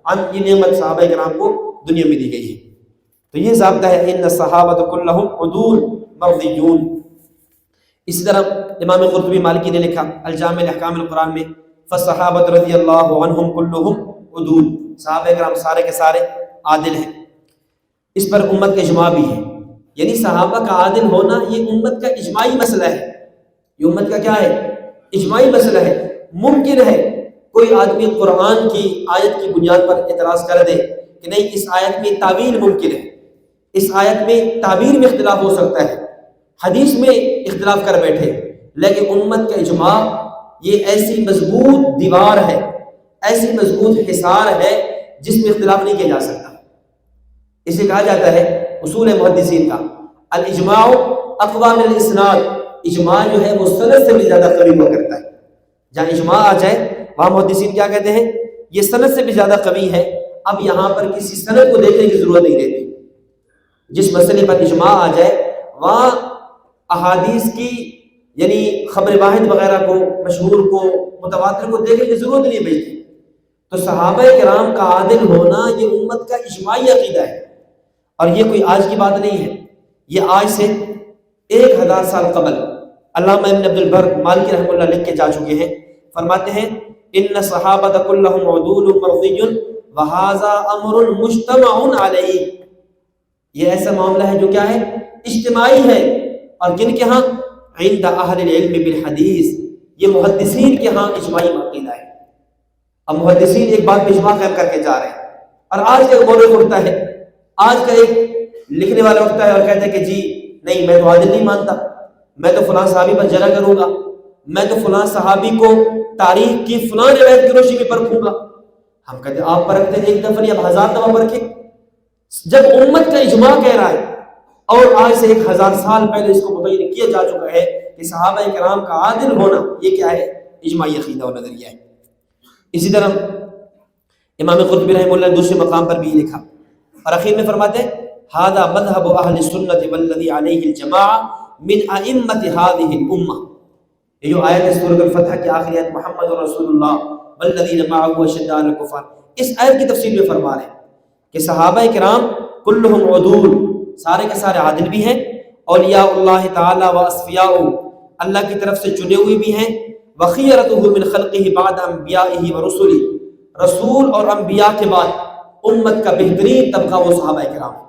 عنہ، یہ نعمت صحابہ کرام کو دنیا میں دی گئی ہے۔ تو یہ ضابطہ ہے ان الصحابۃ کلہم عدول مرضیون۔ اسی طرح امام قرطبی مالکی نے لکھا الجامع الاحکام القرآن میں فالصحابۃ رضی اللہ عنہم کلہم عدول، صحابہ کرام سارے کے سارے عادل ہیں۔ اس پر امت کا اجماع بھی ہے، یعنی صحابہ کا عادل ہونا یہ امت کا اجماعی مسئلہ ہے، یہ امت کا کیا ہے؟ اجماعی مسئلہ ہے۔ ممکن ہے کوئی آدمی قرآن کی آیت کی بنیاد پر اعتراض کر دے کہ نہیں اس آیت میں تعویل ممکن ہے، اس آیت میں تعبیر میں اختلاف ہو سکتا ہے، حدیث میں اختلاف کر بیٹھے، لیکن امت کا اجماع یہ ایسی مضبوط دیوار ہے، ایسی مضبوط حصار ہے جس میں اختلاف نہیں کیا جا سکتا۔ اسے کہا جاتا ہے اصول محدثین کا الاجماع اقوی من الاسناد، اجماع جو ہے وہ سند سے بھی زیادہ قوی ہوا کرتا ہے۔ جہاں اجماع آ جائے وہاں محدثین کیا کہتے ہیں؟ یہ سند سے بھی زیادہ قوی ہے، اب یہاں پر کسی سند کو دیکھنے کی ضرورت نہیں رہتی۔ جس مسئلے پر اجماع آ جائے وہاں احادیث کی یعنی خبر واحد وغیرہ کو، مشہور کو، متواتر کو دیکھنے کی ضرورت نہیں بچتی۔ تو صحابہ کرام کا عادل ہونا یہ امت کا اجماعی عقیدہ ہے، اور یہ کوئی آج کی بات نہیں ہے، یہ آج سے 1000 سال قبل علامہ ابن عبد البر مالکی رحمہ اللہ لکھ کے جا چکے ہیں۔ فرماتے ہیں ان صحابۃ کلہم عدول مرضی وہذا امر مجتمع علیہ، یہ ایسا معاملہ ہے جو کیا ہے؟ اجتماعی ہے، اور کن کے ہاں؟ عند اہل العلم بالحدیث، یہ محدثین کے ہاں اجماعی عقیدہ ہے۔ اب محدثین ایک بات پہ اجماع قائم کر کے جا رہے ہیں، اور آج کا ایک مورخ اٹھتا ہے، آج کا ایک لکھنے والا اٹھتا ہے اور کہتا ہے کہ جی نہیں میں تو عادل نہیں مانتا، میں تو فلاں صحابی پر جرح کروں گا، میں تو فلاں صحابی کو تاریخ کی فلاں روایت کی روشنی میں پرکھوں گا۔ ہم کہتے ہیں آپ پرکھتے ہیں ایک دفعہ نہیں، اب 1000 دفعہ پرکھیں۔ جب امت کا اجماع کہہ رہا ہے، اور آج سے 1000 سال پہلے اس کو متعین کیا جا چکا ہے کہ صحابہ کرام کا عادل ہونا یہ کیا ہے؟ اجماعی عقیدہ اور نظریہ ہے۔ اسی طرح امام قرطبی رحمہ اللہ نے دوسرے مقام پر بھی لکھا، اور اخیر میں فرماتے ہیں ھذا مذہب اہل السنۃ والذی علیہ الجماعہ من ائمۃ ھذہ الامہ۔ یہ جو آیت ہے سورۃ الفتح کی آخری آیت محمد رسول اللہ والذین معہ اشداء علی الکفار، اس آیت کی تفسیر میں فرما رہے ہیں کہ صحابہ کرام کلہم عدول، سارے کے سارے عادل بھی ہیں، اولیاء اللہ تعالی و اصفیاء، اللہ کی طرف سے چنے ہوئے بھی ہیں، وخیرتہ من خلقہ بعد انبیائہ و رسلہ، رسول اور انبیاء کے بعد امت کا بہترین طبقہ وہ صحابہ کرام ہیں،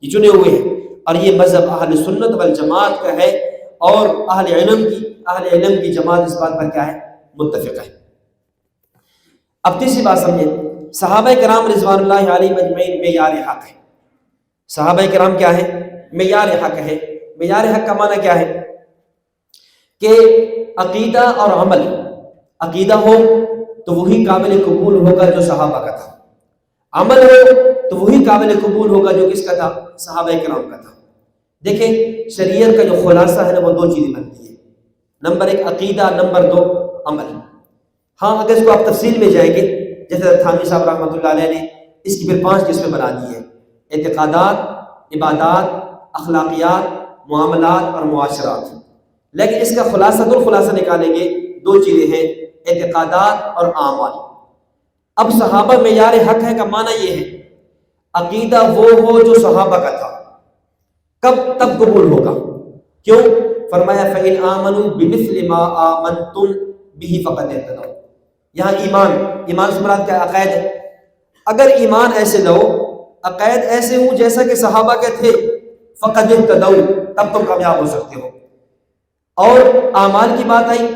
یہ چنے ہوئے ہیں، اور یہ مذہب اہل سنت والجماعت کا ہے، اور اہل علم کی جماعت اس بات پر کیا ہے؟ متفق ہے۔ اب تیسری بات سمجھیں، صحابہ کرام رضوان اللہ علیہ اجمعین معیار حق ہے۔ صحابہ کرام کیا ہے؟ معیار حق ہے۔ معیار حق کا معنی کیا ہے؟ کہ عقیدہ اور عمل، عقیدہ ہو تو وہی قابل قبول ہوگا جو صحابہ کا تھا، عمل ہو تو وہی قابل قبول ہوگا جو کس کا تھا؟ صحابہ کرام کا تھا۔ دیکھیں شریعت کا جو خلاصہ ہے نا وہ 2 چیزیں بنتی ہیں، نمبر 1 عقیدہ، نمبر 2 عمل۔ ہاں اگر اس کو آپ تفصیل میں جائیں گے، جیسے تھانوی صاحب رحمۃ اللہ علیہ نے اس کی پھر 5 قسمیں بنا دی ہیں، اعتقادات، عبادات، اخلاقیات، معاملات اور معاشرات، لیکن اس کا خلاصہ نکالیں گے 2 چیزیں ہیں، اعتقادات اور اعمال۔ اب صحابہ معیار حق ہے کا معنی یہ ہے عقیدہ وہ ہو جو صحابہ کا تھا، کب تب قبول ہوگا؟ کیوں؟ فرمایا فَإِنْ آمَنُوا بِمِثْلِ مَا آمَنْتُمْ بِهِ فَقَدْ اهْتَدَوْا۔ یہاں ایمان سے مراد کیا؟ عقائد ہے۔ اگر ایمان ایسے لو، عقائد ایسے ہوں جیسا کہ صحابہ کے تھے، فَقَدْ اهْتَدَوْا، تب تم کامیاب ہو سکتے ہو۔ اور اعمال کی بات آئی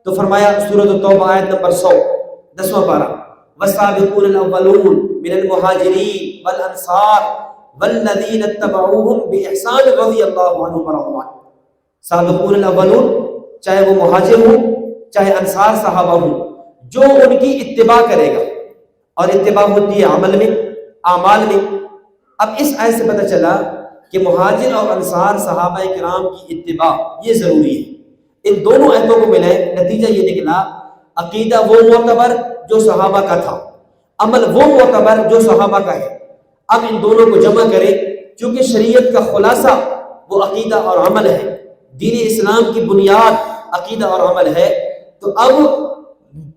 تو فرمایا سورۃ التوبہ آیت نمبر 100 10واں پارہ، والسابقون الاولون من المہاجرین والانصار والذین اتبعوہم باحسان رضی اللہ عنہم ورضوا عنہ۔ سابقون الاولون چاہے وہ مہاجر ہوں چاہے انصار صحابہ ہوں، جو ان کی اتباع کرے گا، اور اتباع ہوتی ہے عمل میں، اعمال میں۔ اب اس آیت سے پتہ چلا کہ مہاجر اور انصار صحابہ کرام کی اتباع یہ ضروری ہے۔ ان دونوں آیتوں کو ملائے، نتیجہ یہ نکلا عقیدہ وہ معتبر جو صحابہ کا تھا، عمل وہ معتبر جو صحابہ کا ہے۔ اب ان دونوں کو جمع کرے چونکہ شریعت کا خلاصہ وہ عقیدہ اور عمل ہے، دین اسلام کی بنیاد عقیدہ اور عمل ہے، تو اب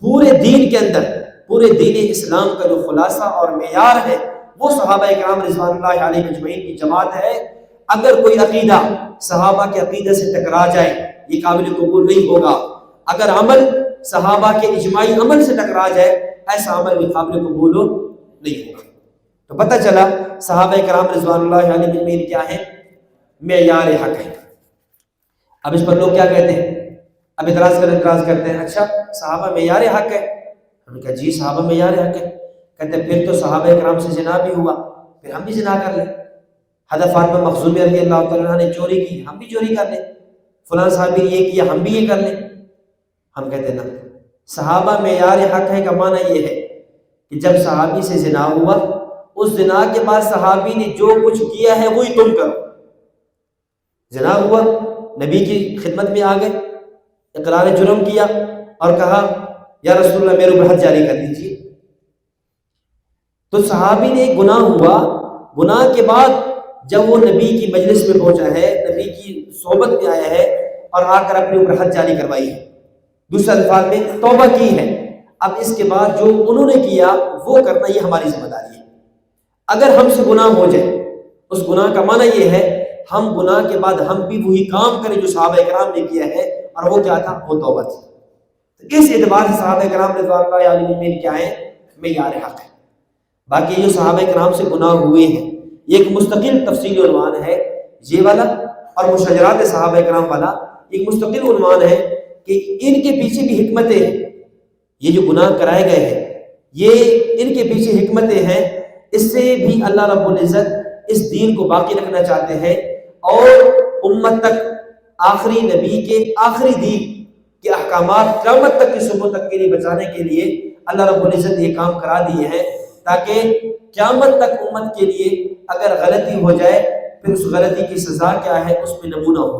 پورے دین کے اندر پورے دین اسلام کا جو خلاصہ اور معیار ہے وہ صحابہ کرام رضوان اللہ علیہ اجمعین کی جماعت ہے۔ اگر کوئی عقیدہ صحابہ کے عقیدے سے ٹکرا جائے یہ قابل قبول نہیں ہوگا، اگر عمل صحابہ کے اجماعی عمل سے ٹکرا جائے ایسا عمل بھی قابل قبول نہیں ہوگا۔ تو پتہ چلا صحابہ کرام رضوان اللہ علیہ اجمعین کیا ہے؟ معیار حق ہے۔ اب اس پر لوگ کیا کہتے ہیں؟ اب اعتراض کرتے ہیں، اچھا صحابہ معیار حق ہے؟ ہم نے کہا جی صحابہ معیار حق ہے۔ کہتے ہیں پھر تو صحابہ کرام سے زنا بھی ہوا، پھر ہم بھی زنا کر لیں۔ حضرت فاطمہ مخزومیہ رضی اللہ تعالیٰ عنہ نے چوری کی، ہم بھی چوری کر لیں۔ فلاں صحابی نے یہ کیا، ہم بھی یہ کر لیں۔ ہم کہتے ہیں نا، صحابہ معیار حق ہے کا معنی یہ ہے کہ جب صحابی سے زنا ہوا، اس زنا کے بعد صحابی نے جو کچھ کیا ہے وہی تم کرو۔ زنا ہوا، نبی کی خدمت میں آ گئے، اقرار جرم کیا اور کہا یا رسول اللہ میرے اوپر حد جاری کر دیجیے۔ تو صحابی نے گناہ ہوا، گناہ کے بعد جب وہ نبی کی مجلس میں پہنچا ہے، نبی کی صحبت میں آیا ہے اور آ کر اپنے اوپر حد جاری کروائی ہے، دوسرے الفاظ میں توبہ کی ہے، اب اس کے بعد جو انہوں نے کیا وہ کرنا یہ ہماری ذمہ داری ہے۔ اگر ہم سے گناہ ہو جائے، اس گناہ کا معنی یہ ہے ہم گناہ کے بعد ہم بھی وہی کام کریں جو صحابہ کرام نے کیا ہے، اور وہ کیا تھا؟ وہ توبہ تھی۔ تو اس اعتبار سے صحابہ کرام رضوان اللہ علیہ اجمعین کیا ہے؟ معیار حق ہے۔ باقی جو صحابہ کرام سے گناہ ہوئے ہیں یہ ایک مستقل تفصیلی عنوان ہے، یہ والا اور مشاجرات صحابہ کرام والا ایک مستقل عنوان ہے کہ ان کے پیچھے بھی حکمتیں ہیں۔ یہ جو گناہ کرائے گئے ہیں یہ ان کے پیچھے حکمتیں ہیں، اس سے بھی اللہ رب العزت اس دین کو باقی رکھنا چاہتے ہیں اور امت تک آخری نبی کے آخری دین کے احکامات قیامت تک کی صبح تک کے لیے بچانے کے لیے اللہ رب العزت یہ کام کرا دیے ہیں، تاکہ قیامت تک امت کے لیے اگر غلطی ہو جائے پھر اس غلطی کی سزا کیا ہے اس میں نمونہ ہو۔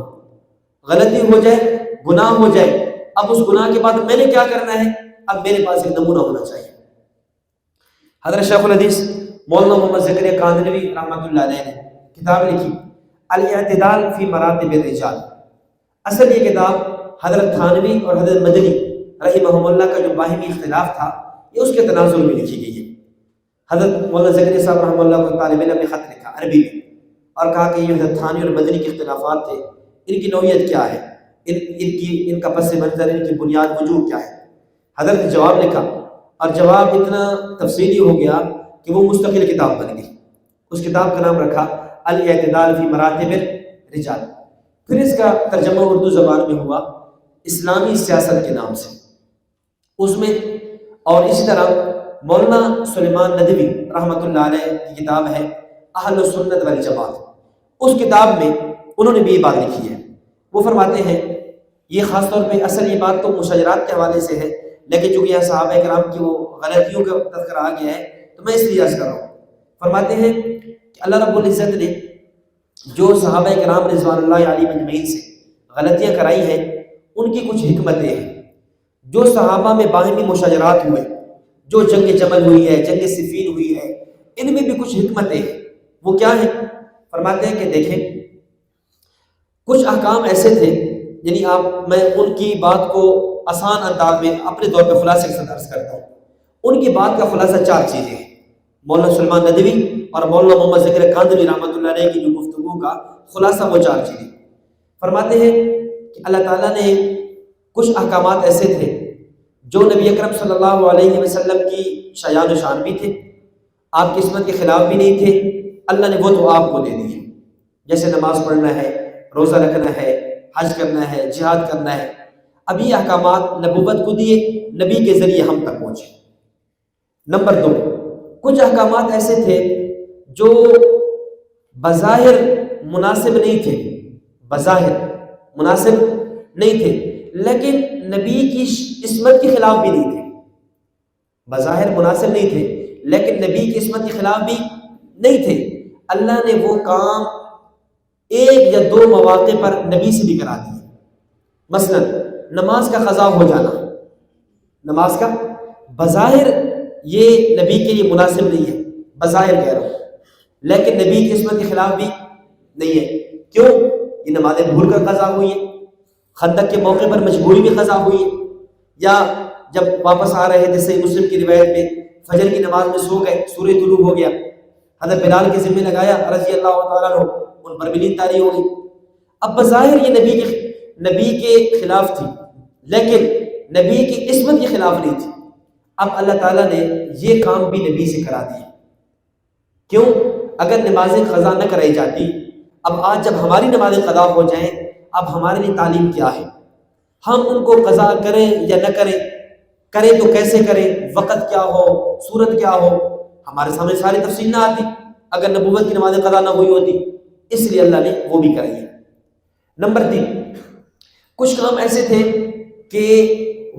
غلطی ہو جائے، گناہ ہو جائے، اب اس گناہ کے بعد میں نے کیا کرنا ہے؟ اب میرے پاس ایک نمونہ ہونا چاہیے۔ حضرت شیخ الحدیث مولانا محمد زکریا کاندھلوی رحمۃ اللہ علیہ نے کتاب لکھی الاعتدال فی مراتب الرجال۔ اصل یہ کتاب حضرت تھانوی اور حضرت مدنی رحمہم اللہ کا جو باہمی اختلاف تھا یہ اس کے تناظر میں لکھی گئی ہے۔ حضرت مولانا زکریا صاحب رحمہ اللہ کو طالب علم نے خط لکھا عربی میں اور کہا کہ یہ حضرت تھانوی اور مدنی کے اختلافات تھے، ان کی نوعیت کیا ہے، ان کا پس منظر، ان کی بنیاد وجوہ کیا ہے۔ حضرت نے جواب لکھا اور جواب اتنا تفصیلی ہو گیا کہ وہ مستقل کتاب بن گئی۔ اس کتاب کا نام رکھا الاعتدال فی مراتب الرجال۔ پھر اس کا ترجمہ اردو زبان میں ہوا اسلامی سیاست کے نام سے اس میں، اور اسی طرح مولانا سلیمان ندوی رحمۃ اللہ علیہ کی کتاب ہے اہل السنت والجماعت، اس کتاب میں انہوں نے بھی یہ بات لکھی ہے۔ وہ فرماتے ہیں یہ خاص طور پہ اصل یہ بات تو مشاجرات کے حوالے سے ہے، لیکن چونکہ یہاں صحابہ کرام کی وہ غلطیوں کا تذکرہ آ گیا ہے تو میں اس لیے عرض کر رہا ہوں۔ فرماتے ہیں کہ اللہ رب العزت نے جو صحابہ کرام رضوان اللہ علیہ اجمعین سے غلطیاں کرائی ہیں ان کی کچھ حکمتیں ہیں۔ جو صحابہ میں باہمی مشاجرات ہوئے، جو جنگ جمل ہوئی ہے، جنگ صفین ہوئی ہے، ان میں بھی کچھ حکمتیں ہیں۔ وہ کیا ہیں؟ فرماتے ہیں کہ دیکھیں کچھ احکام ایسے تھے، یعنی میں ان کی بات کو آسان انداز میں اپنے طور پہ خلاصے کے ساتھ عرض کرتا ہوں۔ ان کی بات کا خلاصہ 4 چیزیں ہیں۔ مولانا سلیمان ندوی اور مولانا محمد زکریا کاندھلوی رحمۃ اللہ علیہ کی جو گفتگو کا خلاصہ وہ 4 چیزیں۔ فرماتے ہیں کہ اللہ تعالیٰ نے کچھ احکامات ایسے تھے جو نبی اکرم صلی اللہ علیہ وسلم کی شایان و شان بھی تھے، آپ کی عصمت کے خلاف بھی نہیں تھے، اللہ نے وہ تو آپ کو دے دیے، جیسے نماز پڑھنا ہے، روزہ رکھنا ہے، حج کرنا ہے، جہاد کرنا ہے۔ اب یہ احکامات نبوت کو دیے، نبی کے ذریعے ہم تک پہنچے۔ نمبر 2، کچھ احکامات ایسے تھے جو بظاہر مناسب نہیں تھے، بظاہر مناسب نہیں تھے لیکن نبی کی عصمت کے خلاف بھی نہیں تھے، بظاہر مناسب نہیں تھے لیکن نبی کی عصمت کے خلاف بھی نہیں تھے۔ اللہ نے وہ کام 1 یا 2 مواقع پر نبی سے بھی کرا دیے۔ مثلا نماز کا قضا ہو جانا، نماز کا بظاہر یہ نبی کے لیے مناسب نہیں ہے، بظاہر کہہ رہا ہوں، لیکن نبی کی عصمت کے خلاف بھی نہیں ہے. کیوں؟ یہ نمازیں بھول کر قضا ہوئی ہیں، خندق کے موقع پر مجبوری میں قضا ہوئی ہے، یا جب واپس آ رہے تھے صحیح مسلم کی روایت میں فجر کی نماز میں سو گئے، سورج طلوع ہو گیا، حضرت بلال کے ذمہ لگایا رضی اللہ تعالیٰ عنہ، ان پر بھی نیند طاری ہو گئی. اب بظاہر یہ نبی کے خلاف تھی، لیکن نبی کی عصمت کے خلاف نہیں تھی. اب اللہ تعالیٰ نے یہ کام بھی نبی سے کرا دیا. کیوں؟ اگر نمازیں قضا نہ کرائی جاتی، اب آج جب ہماری نمازیں قضا ہو جائیں، اب ہمارے لیے تعلیم کیا ہے؟ ہم ان کو قضا کریں یا نہ کریں، کریں تو کیسے کریں، وقت کیا ہو، صورت کیا ہو، ہمارے سامنے ساری تفصیل نہ آتی اگر نبوت کی نمازیں قضا نہ ہوئی ہوتی. اس لیے اللہ نے وہ بھی کرائی ہے. نمبر 3، کچھ کام ایسے تھے کہ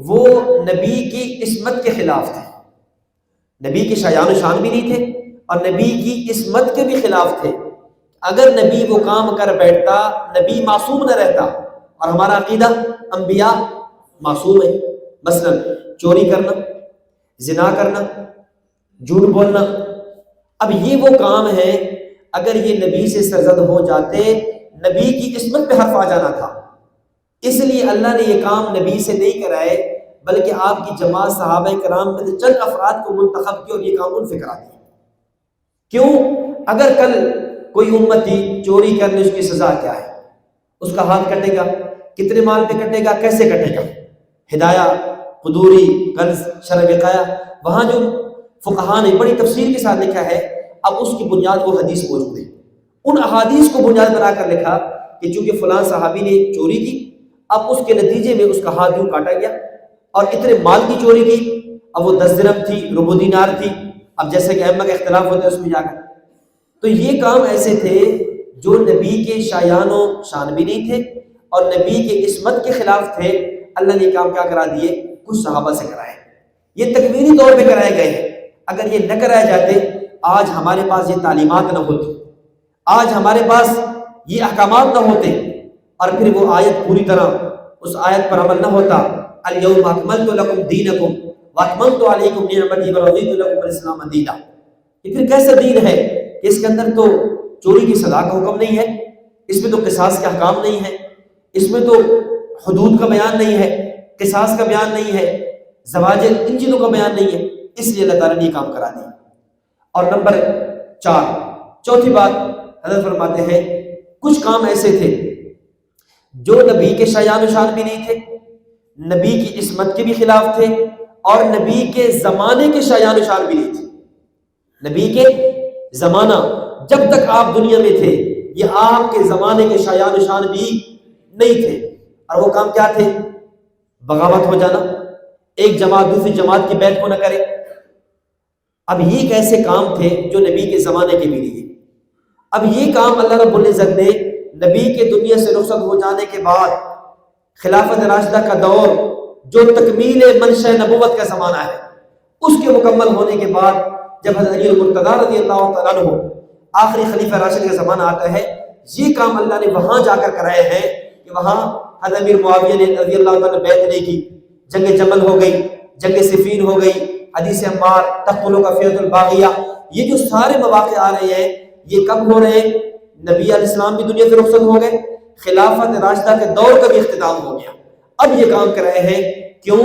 وہ نبی کی عصمت کے خلاف تھے، نبی کی شایان و شان بھی نہیں تھے اور نبی کی عصمت کے بھی خلاف تھے. اگر نبی وہ کام کر بیٹھتا، نبی معصوم نہ رہتا. اور ہمارا عقیدہ انبیاء معصوم ہے. مثلا چوری کرنا، زنا کرنا، جھوٹ بولنا، اب یہ وہ کام ہے اگر یہ نبی سے سرزد ہو جاتے، نبی کی عصمت پہ حرف آ جانا تھا. اس لیے اللہ نے یہ کام نبی سے نہیں کرائے، بلکہ آپ کی جماعت صحابہ کرام میں سے چند افراد کو منتخب کیا اور یہ کام ان سے کرا دیا. کیوں؟ اگر کل کوئی امتی چوری کرنے، اس کی سزا کیا ہے؟ اس کا ہاتھ کٹے گا، کتنے مال پہ کٹے گا، کیسے کٹے گا؟ ہدایہ، قدوری، کنز، شرح وقایہ، وہاں جو فقہاء نے بڑی تفصیل کے ساتھ لکھا ہے. اب اس کی بنیاد وہ حدیث موجود ہے. ان احادیث کو بنیاد بنا کر لکھا کہ چونکہ فلاں صحابی نے چوری کی، اب اس کے نتیجے میں اس کا ہاتھ یوں کاٹا گیا، اور اتنے مال کی چوری کی، اب وہ 10 درہم تھی، ربع دینار تھی. اب جیسے کہ ائمہ کا اختلاف ہوتا ہے اس میں جا کر، تو یہ کام ایسے تھے جو نبی کے شایان و شان بھی نہیں تھے اور نبی کے عصمت کے خلاف تھے. اللہ نے یہ کام کیا کرا دیے؟ کچھ صحابہ سے کرائے. یہ تکوینی طور پہ کرائے گئے ہیں. اگر یہ نہ کرائے جاتے، آج ہمارے پاس یہ تعلیمات نہ ہوتی، آج ہمارے پاس یہ احکامات نہ ہوتے، اور پھر وہ آیت پوری طرح اس آیت پر عمل نہ ہوتا. الیوم اکملت لکم دینکم واتممت علیکم نعمتی ورضیت لکم الاسلام دینا. یہ پھر کیسا دین ہے کہ اس کے اندر تو چوری کی سزا کا حکم نہیں ہے، اس میں تو قصاص کے احکام نہیں ہے، اس میں تو حدود کا بیان نہیں ہے، قصاص کا بیان نہیں ہے، زواجر، ان چیزوں کا بیان نہیں ہے. اس لیے اللہ تعالیٰ نے یہ کام کرا دیا. اور نمبر 4، چوتھی بات حضرت فرماتے ہیں کچھ کام ایسے تھے جو نبی کے شایان و شان بھی نہیں تھے، نبی کی عصمت کے بھی خلاف تھے، اور نبی کے زمانے کے شایان و شان بھی نہیں تھے. نبی کے زمانہ، جب تک آپ دنیا میں تھے، یہ آپ کے زمانے کے شایان و شان بھی نہیں تھے. اور وہ کام کیا تھے؟ بغاوت ہو جانا، ایک جماعت دوسری جماعت کی بیعت کو نہ کرے. اب یہ کیسے کام تھے جو نبی کے زمانے کے بھی نہیں تھے؟ اب یہ کام اللہ رب العزت نے نبی کے دنیا سے رخصت ہو جانے کے بعد خلافت راشدہ کا دور، جو تکمیل منشأ نبوت کا زمانہ ہے، اس کے مکمل ہونے کے بعد جب حضرت علی المرتضیٰ رضی اللہ تعالیٰ عنہ آخری خلیفہ راشد کا زمانہ آتا ہے، یہ کام اللہ نے وہاں جا کر کرائے ہیں کہ وہاں حضرت امیر معاویہ نے رضی اللہ تعالیٰ نے بیعت نہیں کی، جنگ جمل ہو گئی، جنگ صفین ہو گئی، حدیث عمار، تختلوں کا فیض الباغیہ. یہ جو سارے مواقع آ رہے ہیں، یہ کب ہو رہے ہیں؟ نبی علیہ السلام بھی دنیا سے رخصت ہو گئے، خلافت راشدہ کے دور کا بھی اختتام ہو گیا. اب یہ کام کرائے ہیں. کیوں؟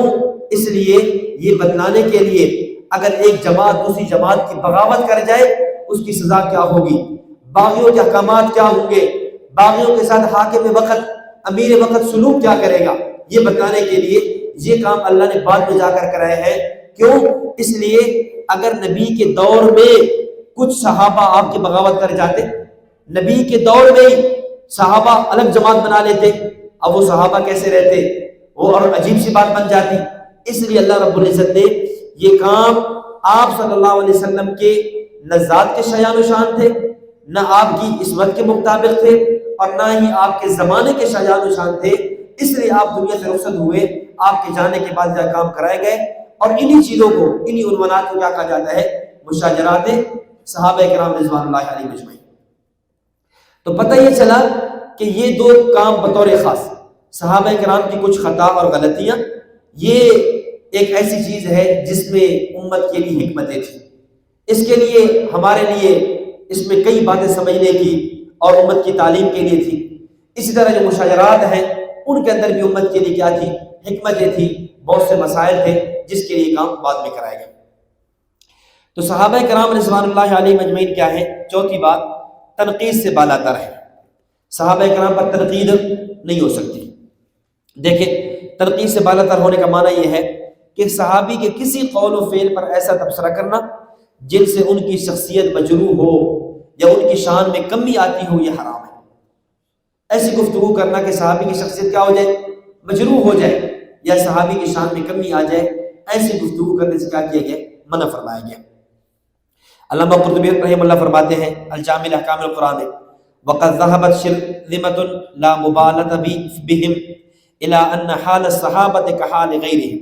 اس لیے یہ بتلانے کے لیے اگر ایک جماعت دوسری جماعت کی بغاوت کر جائے، اس کی سزا کیا ہوگی، باغیوں کے احکامات کیا ہوں گے، باغیوں کے ساتھ حاکم وقت، امیر وقت سلوک کیا کرے گا، یہ بتلانے کے لیے یہ کام اللہ نے بعد میں جا کر کرائے ہیں. کیوں؟ اس لیے اگر نبی کے دور میں کچھ صحابہ آپ کی بغاوت کر جاتے، نبی کے دور میں صحابہ الگ جماعت بنا لیتے، اب وہ صحابہ کیسے رہتے؟ وہ اور عجیب سی بات بن جاتی. اس لیے اللہ رب العزت نے یہ کام آپ صلی اللہ علیہ وسلم کے نہ ذات کے شایان و شان تھے، نہ آپ کی عصمت کے مطابق تھے، اور نہ ہی آپ کے زمانے کے شایان و شان تھے. اس لیے آپ دنیا سے رخصت ہوئے، آپ کے جانے کے بعد یہ کام کرائے گئے. اور انہی چیزوں کو، انہی عنوانات کو کیا کہا جاتا ہے؟ مشاجرات صحابہ کرام رضوان اللہ علیہم اجمعین. تو پتہ یہ چلا کہ یہ دو کام بطور خاص صحابہ کرام کی کچھ خطا اور غلطیاں، یہ ایک ایسی چیز ہے جس میں امت کے لیے حکمتیں تھیں. اس کے لیے ہمارے لیے اس میں کئی باتیں سمجھنے کی اور امت کی تعلیم کے لیے تھی۔ اسی طرح جو مشاجرات ہیں ان کے اندر بھی امت کے لیے کیا تھی؟ حکمتیں تھی، بہت سے مسائل تھے جس کے لیے کام بعد میں کرایا گیا۔ تو صحابہ کرام رضوان اللہ علیہ مجمعین کیا ہے؟ چوتھی بات، تنقید سے بالا تر ہے، صحابہ کرام پر تنقید نہیں ہو سکتی۔ دیکھیں، تنقید سے بالا تر ہونے کا معنی یہ ہے کہ صحابی کے کسی قول و فعل پر ایسا تبصرہ کرنا جن سے ان کی شخصیت مجروح ہو یا ان کی شان میں کمی آتی ہو، یہ حرام ہے۔ ایسی گفتگو کرنا کہ صحابی کی شخصیت کیا ہو جائے؟ مجروح ہو جائے، یا صحابی کی شان میں کمی آ جائے، ایسی گفتگو کرنے سے کیا کیا گیا؟ منع فرمایا گیا۔ علامہ قرطبی رحمہ اللہ فرماتے ہیں الجامع احکام القرآن، وقد ذهبت شرذمة لا مبالغة بهم الى ان حال الصحابة كحال غيرهم۔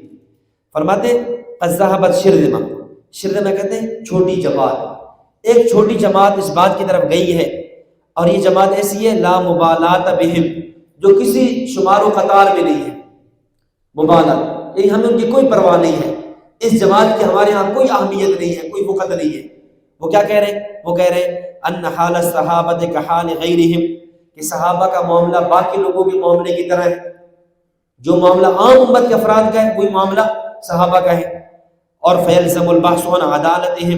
فرماتے قد ذهبت شرذمة، شرذمہ کہتے ہیں چھوٹی جماعت، ایک چھوٹی جماعت اس بات کی طرف گئی ہے، اور یہ جماعت ایسی ہے لا مبالغة بهم، جو کسی شمار و قطار میں نہیں ہے۔ مبالغہ یعنی ہمیں ان کی کوئی پرواہ نہیں ہے، اس جماعت کی ہمارے ہاں کوئی اہمیت نہیں ہے، کوئی وقت نہیں ہے۔ وہ کیا کہہ رہے ہیں؟ وہ کہہ رہے ہیں ان حال الصحابۃ کحال غیرہم، کہ صحابہ کا معاملہ باقی لوگوں کے معاملے کی طرح ہے، جو معاملہ عام امت کے افراد کا ہے وہی معاملہ صحابہ کا ہے۔ اور فیلزم البحث عن عدالتہم،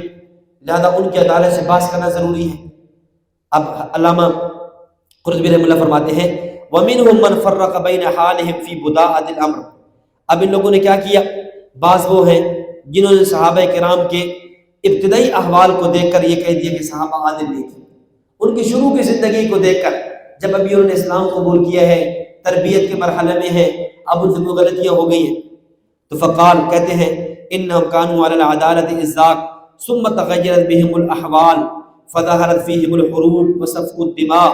لہذا ان کی عدالت سے بحث کرنا ضروری ہے۔ اب علامہ قرطبی رحمہ اللہ فرماتے ہیں ومنہم من فرق بین حالہم فی بداءۃ الامر، اب ان لوگوں نے کیا کیا؟ بعض وہ ہیں جنہوں نے صحابہ کرام کے ابتدائی احوال کو دیکھ کر یہ کہہ دیا کہ صحابہ عادل نہیں تھے۔ ان کی شروع کی زندگی کو دیکھ کر، جب ابھی انہوں نے اسلام قبول کیا ہے، تربیت کے مرحلے میں ہے، اب ان سے کوئی غلطیاں ہو گئی ہیں، تو فقال کہتے ہیں انہم کانوا علی العدالۃ اذ ذاک ثم تغیرت بہم الاحوال فظہرت فیہم الحروب وسفک الدماء،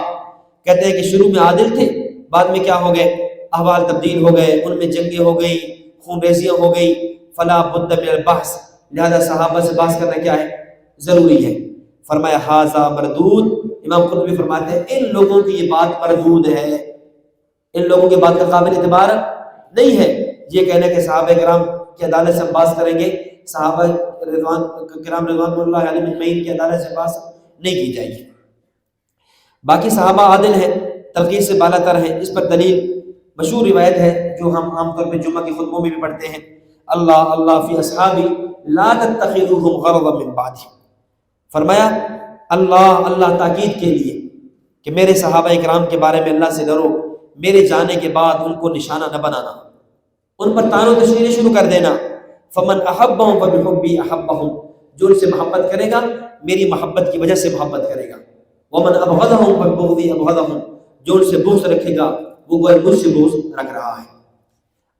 کہتے ہیں کہ شروع میں عادل تھے، بعد میں کیا ہو گئے؟ احوال تبدیل ہو گئے، ان میں جنگیں ہو گئی، خون ریزیاں ہو گئی، فلا بد من البحث، لہذا صحابہ سے بحث کرنا کیا ہے؟ ضروری ہے۔ فرمایا ھذا مردود، امام قرطبی فرماتے ہیں ان لوگوں کی یہ بات مردود ہے، ان لوگوں کی بات کا قابل اعتبار نہیں ہے۔ یہ کہنا کہ صحابہ کرام کی عدالت سے ہم بحث کریں گے، صحابہ کرام رضوان اللہ علیہ اجمعین کی عدالت سے بحث نہیں کی جائے گی۔ باقی صحابہ عادل ہیں، تنقید سے بالا تر ہیں، اس پر دلیل مشہور روایت ہے جو ہم عام طور پہ جمعہ کے خطبوں میں بھی پڑھتے ہیں، اللہ اللہ فی اصحابی لا تتخذوهم غرضا من بعدی، فرمایا اللہ اللہ تاکید کے لیے کہ میرے صحابہ کرام کے بارے میں اللہ سے ڈرو، میرے جانے کے بعد ان کو نشانہ نہ بنانا، ان پر طعن و تشنیع شروع کر دینا۔ فمن احبهم فبحبی احبهم، جو ان سے محبت کرے گا میری محبت کی وجہ سے محبت کرے گا۔ ومن ابغضهم فبغضی ابغضهم، جو ان سے بغض رکھے گا وہ گویا مجھ سے بغض رکھ رہا ہے۔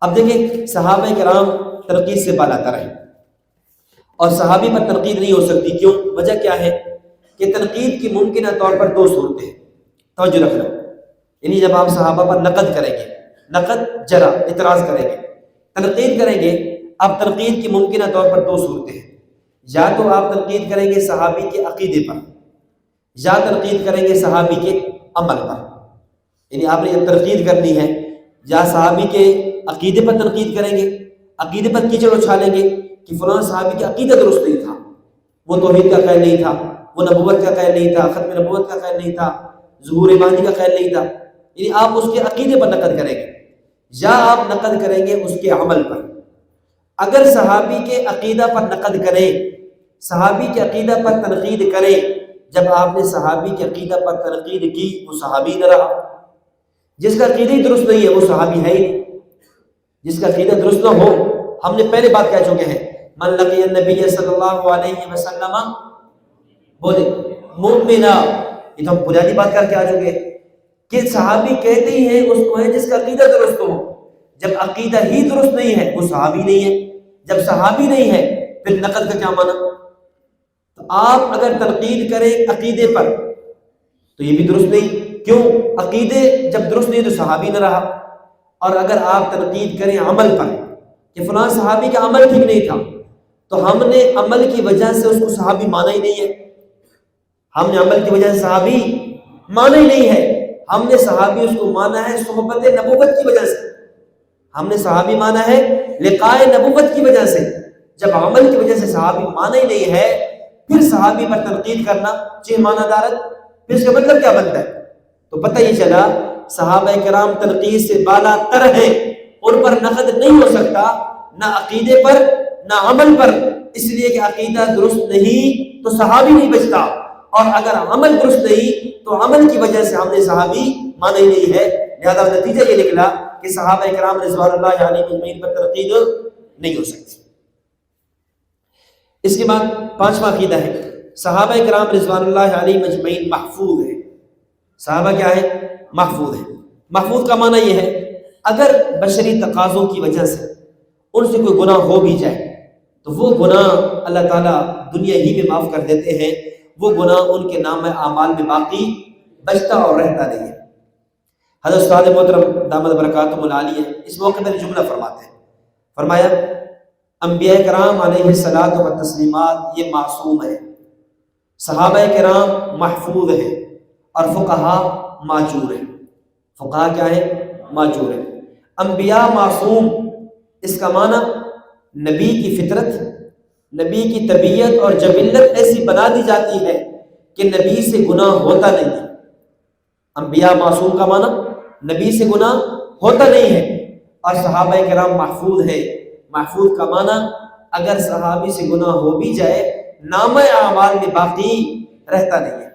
اب دیکھیں صحابہ کرام تنقید سے بالا تر ہیں، اور صحابی پر تنقید نہیں ہو سکتی، کیوں؟ وجہ کیا ہے کہ تنقید کی ممکنہ طور پر دو صورتیں ہیں، توجہ رکھنا، یعنی جب آپ صحابہ پر نقد کریں گے، نقد جرا اعتراض کریں گے، تنقید کریں گے، اب تنقید کی ممکنہ طور پر دو صورتیں ہیں، یا تو آپ تنقید کریں گے صحابی کے عقیدے پر، یا تنقید کریں گے صحابی کے عمل پر، یعنی آپ نے جب تنقید کرنی ہے یا صحابی کے عقیدے پر تنقید کریں گے، عقیدے پر کیچڑ اچھالیں گے کہ فلاں صحابی کا عقیدہ درست نہیں تھا، وہ توحید کا قائل نہیں تھا، وہ نبوت کا قائل نہیں تھا، ختم نبوت کا قائل نہیں تھا، ظہور مہدی کا قائل نہیں تھا، یعنی آپ اس کے عقیدے پر نقد کریں گے، یا آپ نقد کریں گے اس کے عمل پر۔ اگر صحابی کے عقیدہ پر نقد کریں، صحابی کے عقیدہ پر تنقید کریں، جب آپ نے صحابی کے عقیدہ پر تنقید کی وہ صحابی نہ رہا، جس کا عقیدہ ہی درست نہیں ہے وہ صحابی ہے ہی نہیں، جس کا عقیدہ درست نہ ہو، ہم نے پہلے بات کہہ چکے ہیں من لقی النبی صلی اللہ علیہ وسلم بولے مؤمنا، یہ تو ہم بنیادی بات کر کے آ چکے ہیں کہ صحابی کہتے ہی ہیں اس کو ہے جس کا عقیدہ درست ہو، جب عقیدہ ہی درست نہیں ہے وہ صحابی نہیں ہے، جب صحابی نہیں ہے پھر نقد کا کیا معنی؟ تو آپ اگر تنقید کریں عقیدے پر تو یہ بھی درست نہیں، کیوں؟ عقیدے جب درست نہیں تو صحابی نہ رہا، اور اگر آپ تنقید کریں عمل پر کہ فلاں صحابی کا عمل ٹھیک نہیں تھا تو ہم نے عمل کی وجہ سے اس کو صحابی مانا ہی نہیں ہے، ہم نے عمل کی وجہ سے صحابی مانا ہی نہیں ہے، ہم نے صحابی اس کو مانا ہے صحبت نبوت کی وجہ سے، ہم نے صحابی مانا ہے لقاء نبوت کی وجہ سے۔ جب عمل کی وجہ سے صحابی مانا ہی نہیں ہے پھر صحابی پر تنقید کرنا چہمانہ دارت، پھر اس کا مطلب کیا بنتا ہے؟ تو پتہ یہ چلا صحابہ کرام تنقید سے بالا تر ہیں، ان پر نقد نہیں ہو سکتا، نہ عقیدے پر نہ عمل پر، اس لیے کہ عقیدہ درست نہیں تو صحابی نہیں بچتا، اور اگر عمل درست نہیں تو عمل کی وجہ سے ہم نے صحابی مانا ہی نہیں ہے۔ لہذا نتیجہ یہ نکلا کہ صحابہ کرام رضوان اللہ علیہم اجمعین پر تنقید نہیں ہو سکتی۔ اس کے بعد پانچواں عقیدہ ہے صحابہ کرام رضوان اللہ علیہم اجمعین محفوظ ہیں۔ صحابہ کیا ہے؟ محفوظ ہیں۔ محفوظ کا معنی یہ ہے اگر بشری تقاضوں کی وجہ سے ان سے کوئی گناہ ہو بھی جائے تو وہ گناہ اللہ تعالیٰ دنیا ہی میں معاف کر دیتے ہیں، وہ گناہ ان کے نام اعمال میں باقی بچتا اور رہتا نہیں ہے۔ حضرت استاد محترم دامت برکاتہم العالیہ اس موقع پر جملہ فرماتے ہیں، فرمایا انبیاء کرام علیہ الصلاۃ والتسلیمات یہ معصوم ہیں، صحابہ کرام محفوظ ہیں، اور فقہا معجور ہیں۔ فقہا کیا ہے؟ معجور ہیں۔ انبیاء معصوم، اس کا معنی نبی کی فطرت، نبی کی طبیعت اور جبلت ایسی بنا دی جاتی ہے کہ نبی سے گناہ ہوتا نہیں ہے۔ انبیاء معصوم کا معنی نبی سے گناہ ہوتا نہیں ہے، اور صحابہ کرام محفوظ ہے۔ محفوظ کا معنی اگر صحابی سے گناہ ہو بھی جائے نام اعمال میں باقی رہتا نہیں ہے۔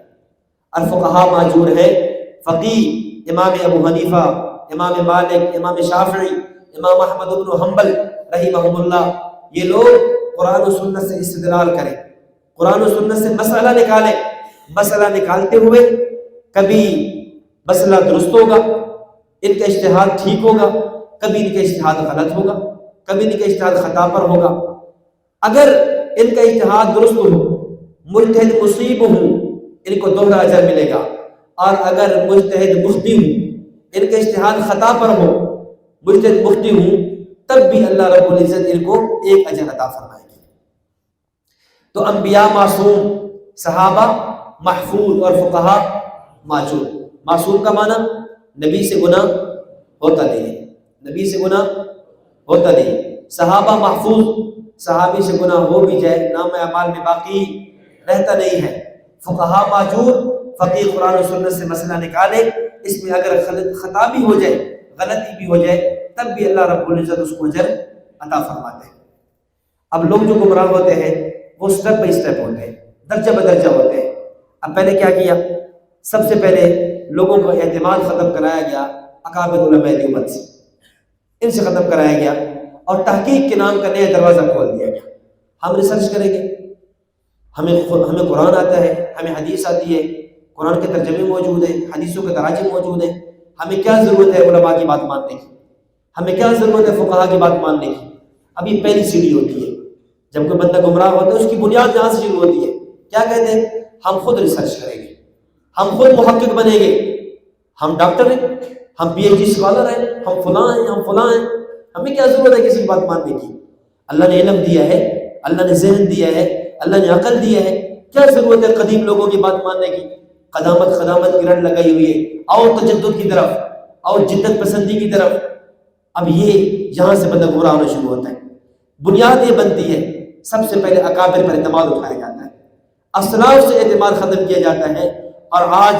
اور فقہا معجور ہے، فقیہ امام ابو حنیفہ، امام مالک، امام شافعی، امام احمد بن حنبل رحمہم اللہ، یہ لوگ قرآن و سنت سے استدلال کریں، قرآن و سنت سے مسئلہ نکالیں، مسئلہ نکالتے ہوئے کبھی مسئلہ درست ہوگا، ان کا اجتہاد ٹھیک ہوگا، کبھی ان کا اجتہاد غلط ہوگا، کبھی ان کا اجتہاد خطا پر ہوگا۔ اگر ان کا اجتہاد درست ہو، مجتہد مصیب ہو، ان کو دوہرا اجر ملے گا، اور اگر مجتہد مخطئ ہو، ان کا اجتہاد خطا پر ہو، مجتہد مخطئ ہو، تب بھی اللہ رب العزت ان کو ایک اجر عطا فرمائے گی۔ تو انبیاء معصوم، صحابہ محفوظ، اور فقہا معجور۔ معصوم کا معنی نبی سے گناہ ہوتا نہیں ہے، نبی سے گناہ ہوتا نہیں۔ صحابہ محفوظ، صحابی سے گناہ ہو بھی جائے نام اعمال میں باقی رہتا نہیں ہے۔ فقہا معجور، فقیہ قرآن و سنت سے مسئلہ نکالے، اس میں اگر خطا بھی ہو جائے، غلطی بھی ہو جائے، تب بھی اللہ رب العزت اس کو اجر عطا فرماتے ہیں۔ اب لوگ جو گمراہ ہوتے ہیں وہ سٹیپ بائی سٹیپ ہوتے ہیں، درجہ بدرجہ ہوتے ہیں۔ اب پہلے کیا کیا؟ سب سے پہلے لوگوں کا اعتماد ختم کرایا گیا اکابر علماء دیوبند سے، ان سے ختم کرایا گیا، اور تحقیق کے نام کا نیا دروازہ کھول دیا گیا۔ ہم ریسرچ کریں گے، ہمیں قرآن آتا ہے، ہمیں حدیث آتی ہے، قرآن کے ترجمے موجود ہیں، حدیثوں کے تراجم موجود ہیں، ہمیں کیا ضرورت ہے علماء کی بات ماننے کی، ہمیں کیا ضرورت ہے فقہا کی بات ماننے کی۔ اب یہ پہلی سیڑھی ہوتی ہے، جب کوئی بندہ گمراہ ہوتا ہے اس کی بنیاد یہاں سے شروع ہوتی ہے۔ کیا کہتے ہیں؟ ہم خود ریسرچ کریں گے، ہم خود محقق بنیں گے، ہم ڈاکٹر ہیں، ہم پی ایچ ڈی اسکالر ہیں، ہم فلاں ہیں، ہم فلاں ہیں، ہمیں کیا ضرورت ہے کسی کی بات ماننے کی؟ اللہ نے علم دیا ہے، اللہ نے ذہن دیا ہے، اللہ نے عقل دیا ہے، کیا ضرورت ہے قدیم لوگوں کی بات ماننے کی؟ قدامت کی رٹ لگائی ہوئی ہے، آؤ تجدد کی طرف، آؤ جدت پسندی کی طرف۔ اب یہ یہاں سے بندہ گمراہ ہونا شروع ہوتا ہے۔ بنیاد یہ بنتی ہے، سب سے پہلے اکابر پر اعتماد اٹھایا جاتا ہے، اسلاف سے اعتماد ختم کیا جاتا ہے، اور آج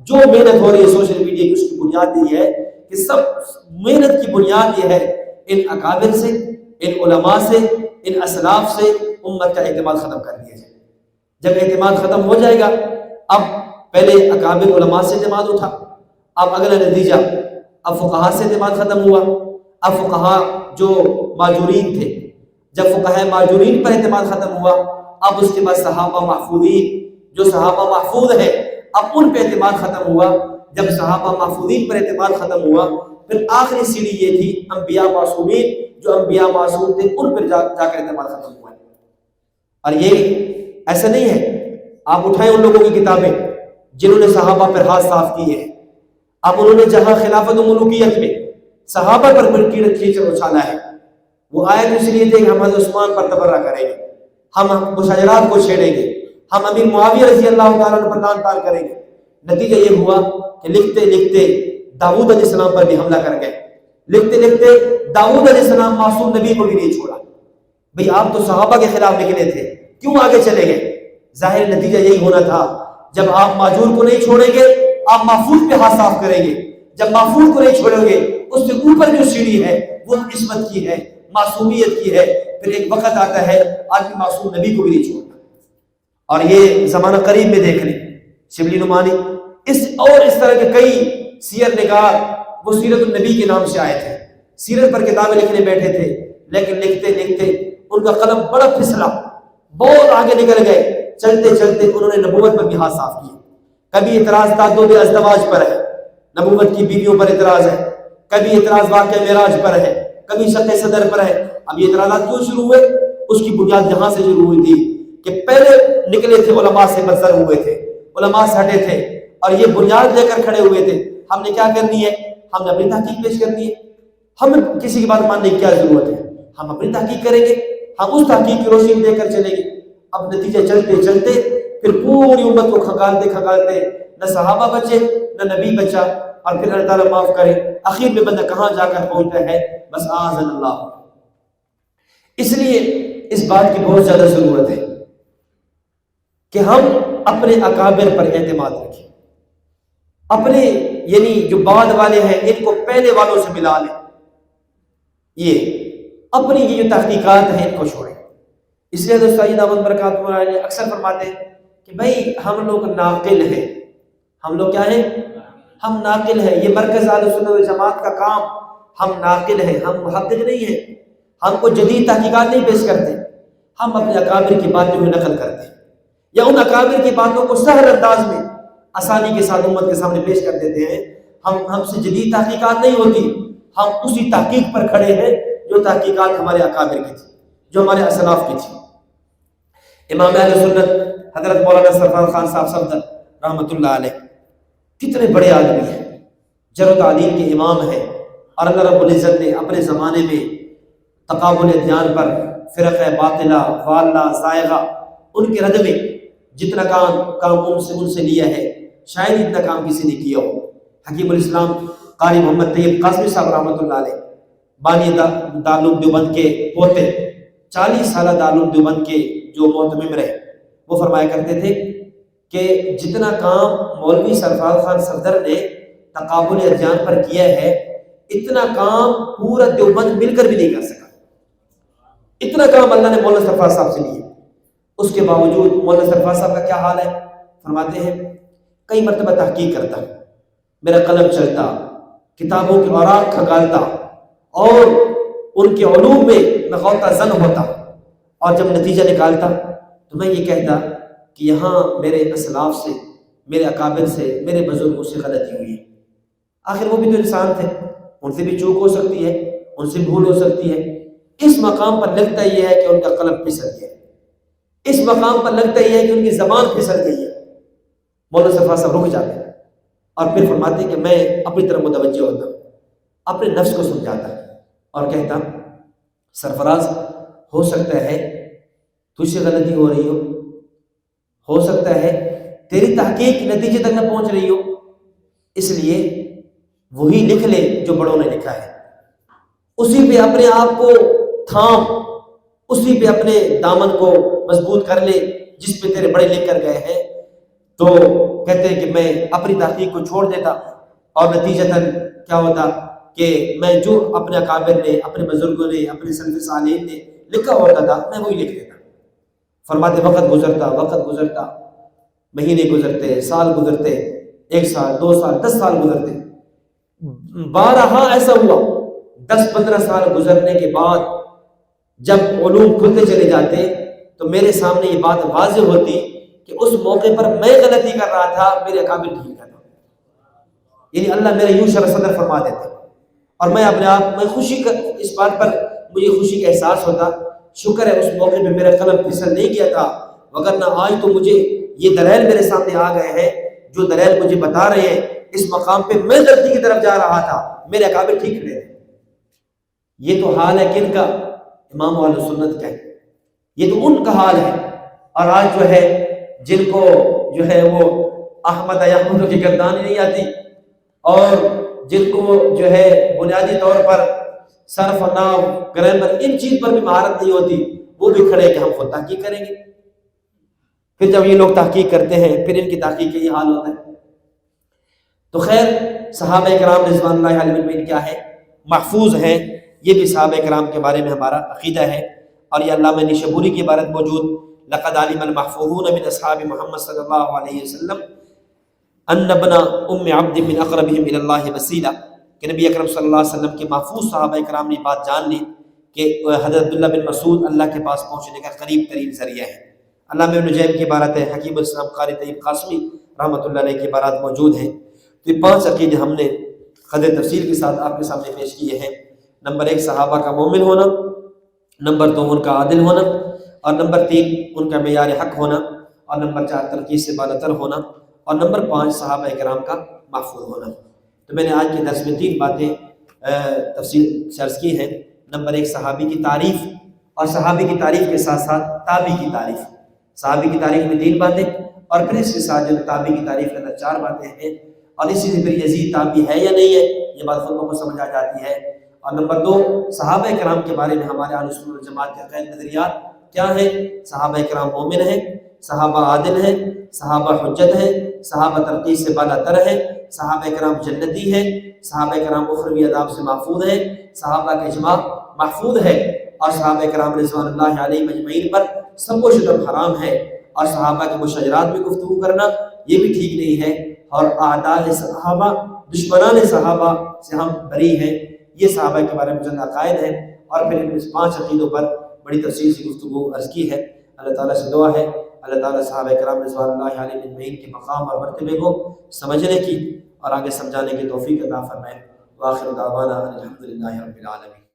جو محنت ہو رہی ہے سوشل میڈیا کی، اس کی بنیاد یہ ہے کہ سب محنت کی بنیاد یہ ہے ان اکابر سے، ان علماء سے، ان اسلاف سے امت کا اعتماد ختم کر دیا جائے۔ جب اعتماد ختم ہو جائے گا، اب پہلے اکابر علماء سے اعتماد اٹھا، اب اگلا نتیجہ اب فقہا سے اعتماد ختم ہوا۔ اب فقہا جو ماجورین تھے، جب فقہا ماجورین پر اعتماد ختم ہوا، اب اس کے بعد صحابہ محفوظین، جو صحابہ محفوظ ہے، اب ان پہ اعتماد ختم ہوا۔ جب صحابہ محفوظین پر اعتماد ختم ہوا، پھر آخری سیڑھی یہ تھی انبیاء معصومین، جو انبیاء معصوم تھے ان پر جا کر اعتماد ختم ہوا۔ اور یہ ایسا نہیں ہے، آپ اٹھائیں ان لوگوں کی کتابیں جنہوں نے صحابہ پر ہاتھ صاف کیے ہیں۔ اب انہوں نے جہاں خلافت و ملوکیت میں صحابہ پر کیچڑ اچھالا ہے، وہ آیت اس لیے تھے کہ ہم حضرت عثمان پر تبرہ کریں گے، ہم مشاجرات کو چھیڑیں گے، ہم امیر معاویہ رضی اللہ تعالیٰ عنہ پر لعن طار کریں گے۔ نتیجہ یہ ہوا کہ لکھتے لکھتے داؤد علیہ السلام پر بھی حملہ کر گئے، لکھتے لکھتے داؤد علیہ السلام معصوم نبی کو بھی نہیں چھوڑا۔ بھئی آپ تو صحابہ کے خلاف نکلے تھے، کیوں آگے چلے گئے؟ ظاہر نتیجہ یہی ہونا تھا، جب آپ ماجور کو نہیں چھوڑیں گے آپ محفوظ پہ ہاتھ صاف کریں گے، جب محفوظ کو نہیں چھوڑیں گے اس سے اوپر جو سیڑھی ہے وہ عصمت کی ہے، معصومیت کی ہے، پھر ایک وقت آتا ہے آدمی معصوم نبی کو بھی نہیں چھوڑتا۔ اور یہ زمانہ قریب میں دیکھ لیں، شبلی نعمانی اس طرح کے کئی سیر نگار وہ سیرت النبی کے نام سے آئے تھے، سیرت پر کتابیں لکھنے بیٹھے تھے، لیکن لکھتے لکھتے ان کا قلم بڑا پھسلا، بہت آگے نکل گئے، چلتے چلتے انہوں نے نبوت پر بھی ہاتھ صاف کیے۔ کبھی اعتراض تعدد ازدواج پر ہے، نبوت کی بیویوں پر اعتراض ہے، کبھی اعتراض واقعہ معراج پر ہے، کبھی شق صدر پر ہے۔ اب یہ اعتراضات کیوں شروع ہوئے؟ اس کی بنیاد یہاں سے شروع ہوئی تھی کہ پہلے نکلے تھے علماء سے منظر ہوئے تھے، علماء سے ہٹے تھے اور یہ بنیاد لے کر کھڑے ہوئے تھے، ہم نے کیا کرنی ہے؟ ہم نے اپنی تحقیق پیش کرنی ہے، ہمیں کسی کی بات ماننے کی کیا ضرورت ہے؟ ہم اپنی تحقیق کریں گے، ہم اس تحقیق کی روشنی دے کر چلیں گے۔ اب نتیجے چلتے چلتے پھر پوری امت کو کھنگالتے کھنگالتے نہ صحابہ بچے نہ نبی بچا، اور پھر اللہ تعالیٰ معاف کرے آخر میں بندہ کہاں جا کر پہنچتا ہے؟ بس اعاذنا اللہ۔ اس لیے اس بات کی بہت زیادہ ضرورت ہے کہ ہم اپنے اکابر پر اعتماد رکھیں، اپنے یعنی جو بعد والے ہیں ان کو پہلے والوں سے ملا لیں، یہ اپنی یہ جو تحقیقات ہیں ان کو چھوڑیں۔ اس لیے دوست سید احمد برکاتہ علیہ اکثر فرماتے ہیں کہ بھائی ہم لوگ ناقل ہیں، ہم لوگ کیا ہیں؟ ہم ناقل ہیں، یہ مرکز اہل سنت والجماعت کا کام، ہم ناقل ہیں، ہم محقق نہیں ہیں، ہم کو جدید تحقیقات نہیں پیش کرتے، ہم اپنے اکابر کی باتوں کو نقل کرتے ہیں یا ان اکابر کی باتوں کو سہل انداز میں آسانی کے ساتھ امت کے سامنے پیش کر دیتے ہیں۔ ہم سے جدید تحقیقات نہیں ہوتی، ہم اسی تحقیق پر کھڑے ہیں جو تحقیقات ہمارے اکابر کی تھی، جو ہمارے اسلاف کی تھی۔ امام اہل سنت حضرت مولانا سرفراز خان صاحب صفدر رحمۃ اللہ علیہ کتنے بڑے آدمی ہیں، جر و تعلیم کے امام ہیں، اور اللہ رب العزت نے اپنے زمانے میں تقابل ادیان پر فرقہ باطلہ ضالہ زائغہ ان کے رد میں جتنا کام ان سے لیا ہے شاید اتنا کام کسی نے کیا ہو۔ حکیم الاسلام قاری محمد طیب قاسمی صاحب رحمۃ اللہ علیہ بانی دارالعلوم دیوبند کے پوتے، 40 سالہ دارالعلوم دیوبند کے جو محتمم رہے، وہ فرمایا کرتے تھے کہ جتنا کام مولوی سرفراز خان صفدر نے تقابل ادیان پر کیا ہے اتنا کام پورا دیوبند مل کر بھی نہیں کر سکا، اتنا کام اللہ نے مولانا سرفراز صاحب سے لیا۔ اس کے باوجود مولانا سرفراز صاحب کا کیا حال ہے؟ فرماتے ہیں کئی مرتبہ تحقیق کرتا، میرا قلم چلتا، کتابوں کے اوراق کھنگالتا اور ان کے علوم میں میں غوطہ زن ہوتا، اور جب نتیجہ نکالتا تو میں یہ کہتا کہ یہاں میرے اسلاف سے، میرے اکابر سے، میرے بزرگوں سے غلطی ہوئی ہے۔ آخر وہ بھی تو انسان تھے، ان سے بھی چوک ہو سکتی ہے، ان سے بھول ہو سکتی ہے۔ اس مقام پر لگتا یہ ہے کہ ان کا قلم پھسل گیا، اس مقام پر لگتا یہ ہے کہ ان کی زبان پھسل گئی ہے۔ مولانا سرفراز صاحب رک جاتے ہیں اور پھر فرماتے ہیں کہ میں اپنی طرف متوجہ ہوتا ہوں، اپنے نفس کو سمجھاتا اور کہتا سرفراز ہو سکتا ہے تجھ سے غلطی ہو رہی ہو سکتا ہے تیری تحقیق نتیجے تک نہ پہنچ رہی ہو، اس لیے وہی لکھ لے جو بڑوں نے لکھا ہے، اسی پہ اپنے آپ کو تھام، اسی پہ اپنے دامن کو مضبوط کر لے جس پہ تیرے بڑے لکھ کر گئے ہیں۔ تو کہتے ہیں کہ میں اپنی تحقیق کو چھوڑ دیتا اور نتیجتاً کیا ہوتا کہ میں جو اپنے اکابر نے، اپنے بزرگوں نے، اپنے سلف صالحین نے لکھا ہوتا تھا میں وہی لکھ دیتا۔ فرماتے وقت گزرتا، مہینے گزرتے، سال گزرتے، 1 سال 2 سال 10 سال گزرتے، بارہا ایسا ہوا 10-15 سال گزرنے کے بعد جب علوم کھلتے چلے جاتے تو میرے سامنے یہ بات واضح ہوتی کہ اس موقع پر میں غلطی کر رہا تھا، میرے اکابر ٹھیک کرتا، یعنی اللہ میرا یوں شرح صدر فرما دیتے، اور میں اپنے آپ میں اس بات پر مجھے خوشی کا احساس ہوتا، شکر ہے اس موقع پہ میرا قلم پھسل نہیں گیا تھا، وگرنہ آج تو مجھے یہ دلائل میرے سامنے آ گئے ہیں، جو دلائل مجھے بتا رہے ہیں اس مقام پہ میں غلطی کی طرف جا رہا تھا، میرے اکابر ٹھیک کھڑے تھے۔ یہ تو حال ہے کن کا؟ امام اہل سنت کا ہے، یہ تو ان کا حال ہے۔ اور آج جو ہے جن کو جو ہے وہ احمد احمد کی گردانی نہیں آتی، اور جن کو جو ہے بنیادی طور پر صرف ناو گرامر ان چیز پر بھی مہارت نہیں ہوتی، وہ بھی کھڑے کہ ہم خود تحقیق کریں گے، پھر جب یہ لوگ تحقیق کرتے ہیں پھر ان کی تحقیق کا یہ حال ہوتا ہے۔ تو خیر صحابہ کرام رضوان اللہ علیہم اجمعین کیا ہے، محفوظ ہیں۔ یہ بھی صحابہ کرام کے بارے میں ہمارا عقیدہ ہے، اور یہ علامہ نیشابوری کی عبارت موجود لقد علم المحفوظون من اصحاب محمد صلی اللہ علیہ وسلم ان ابن ام عبد من اقربهم الى اللہ وسیلہ، کہ نبی اکرم صلی اللہ علیہ وسلم کے محفوظ صحابہ کرام نے بات جان لی کہ حضرت عبداللہ بن مسعود اللہ کے پاس پہنچنے کا قریب ترین ذریعہ ہے۔ علامہ ابن نجیم کی عبارت ہے، حکیم الاسلام قاری طیب قاسمی رحمۃ اللہ علیہ کی عبارات موجود ہیں۔ تو یہ 5 عقیدے ہم نے قدر تفصیل کے ساتھ آپ کے سامنے پیش کیے ہیں۔ نمبر 1 صحابہ کا مومن ہونا، نمبر 2 ان کا عادل ہونا، اور نمبر 3 ان کا معیار حق ہونا، اور نمبر 4 تنقید سے بالاتر ہونا، اور نمبر 5 صحابہ کرام کا محفوظ ہونا۔ تو میں نے آج کے درس میں 3 باتیں تفصیل سے عرض کی ہیں۔ نمبر 1 صحابی کی تعریف، اور صحابی کی تعریف کے ساتھ ساتھ تابعی کی تعریف۔ صحابی کی تعریف میں 3 باتیں، اور پھر اس کے ساتھ جو تابعی کی تعریف کے اندر 4 باتیں ہیں، اور اسی سے پھر یزید تابعی ہے یا نہیں ہے یہ بات خود بخود سمجھ آ جاتی ہے۔ اور نمبر 2 صحابہ کرام کے بارے میں ہمارے اہل سنت والجماعت کے عقائد نظریات کیا ہیں۔ صحابہ کرام مومن ہیں، صحابہ عادل ہیں، صحابہ حجت ہیں، صحابہ تنقید سے بالاتر ہیں، صحابہ کرام جنتی ہیں، صحابہ کرام اخروی عذاب سے محفوظ ہیں، صحابہ کا اجماع محفوظ ہے، اور صحابہ کرام رضوان اللہ علیہم اجمعین پر سب و شتم حرام ہے، اور صحابہ کے مشاجرات میں گفتگو کرنا یہ بھی ٹھیک نہیں ہے، اور اعداء صحابہ دشمنان صحابہ سے ہم بری ہیں۔ یہ صحابہ کے بارے میں چند عقائد ہیں، اور پھر ان 5 عقیدوں پر بڑی تفصیل سے گفتگو عرض کی ہے۔ اللہ تعالیٰ سے دعا ہے اللہ تعالیٰ صحابہ کرام رضوان اللہ علیہم اجمعین کے مقام اور مرتبے کو سمجھنے کی اور آگے سمجھانے کی توفیق عطا فرمائے۔ وآخر دعوانا الحمدللہ رب العالمین۔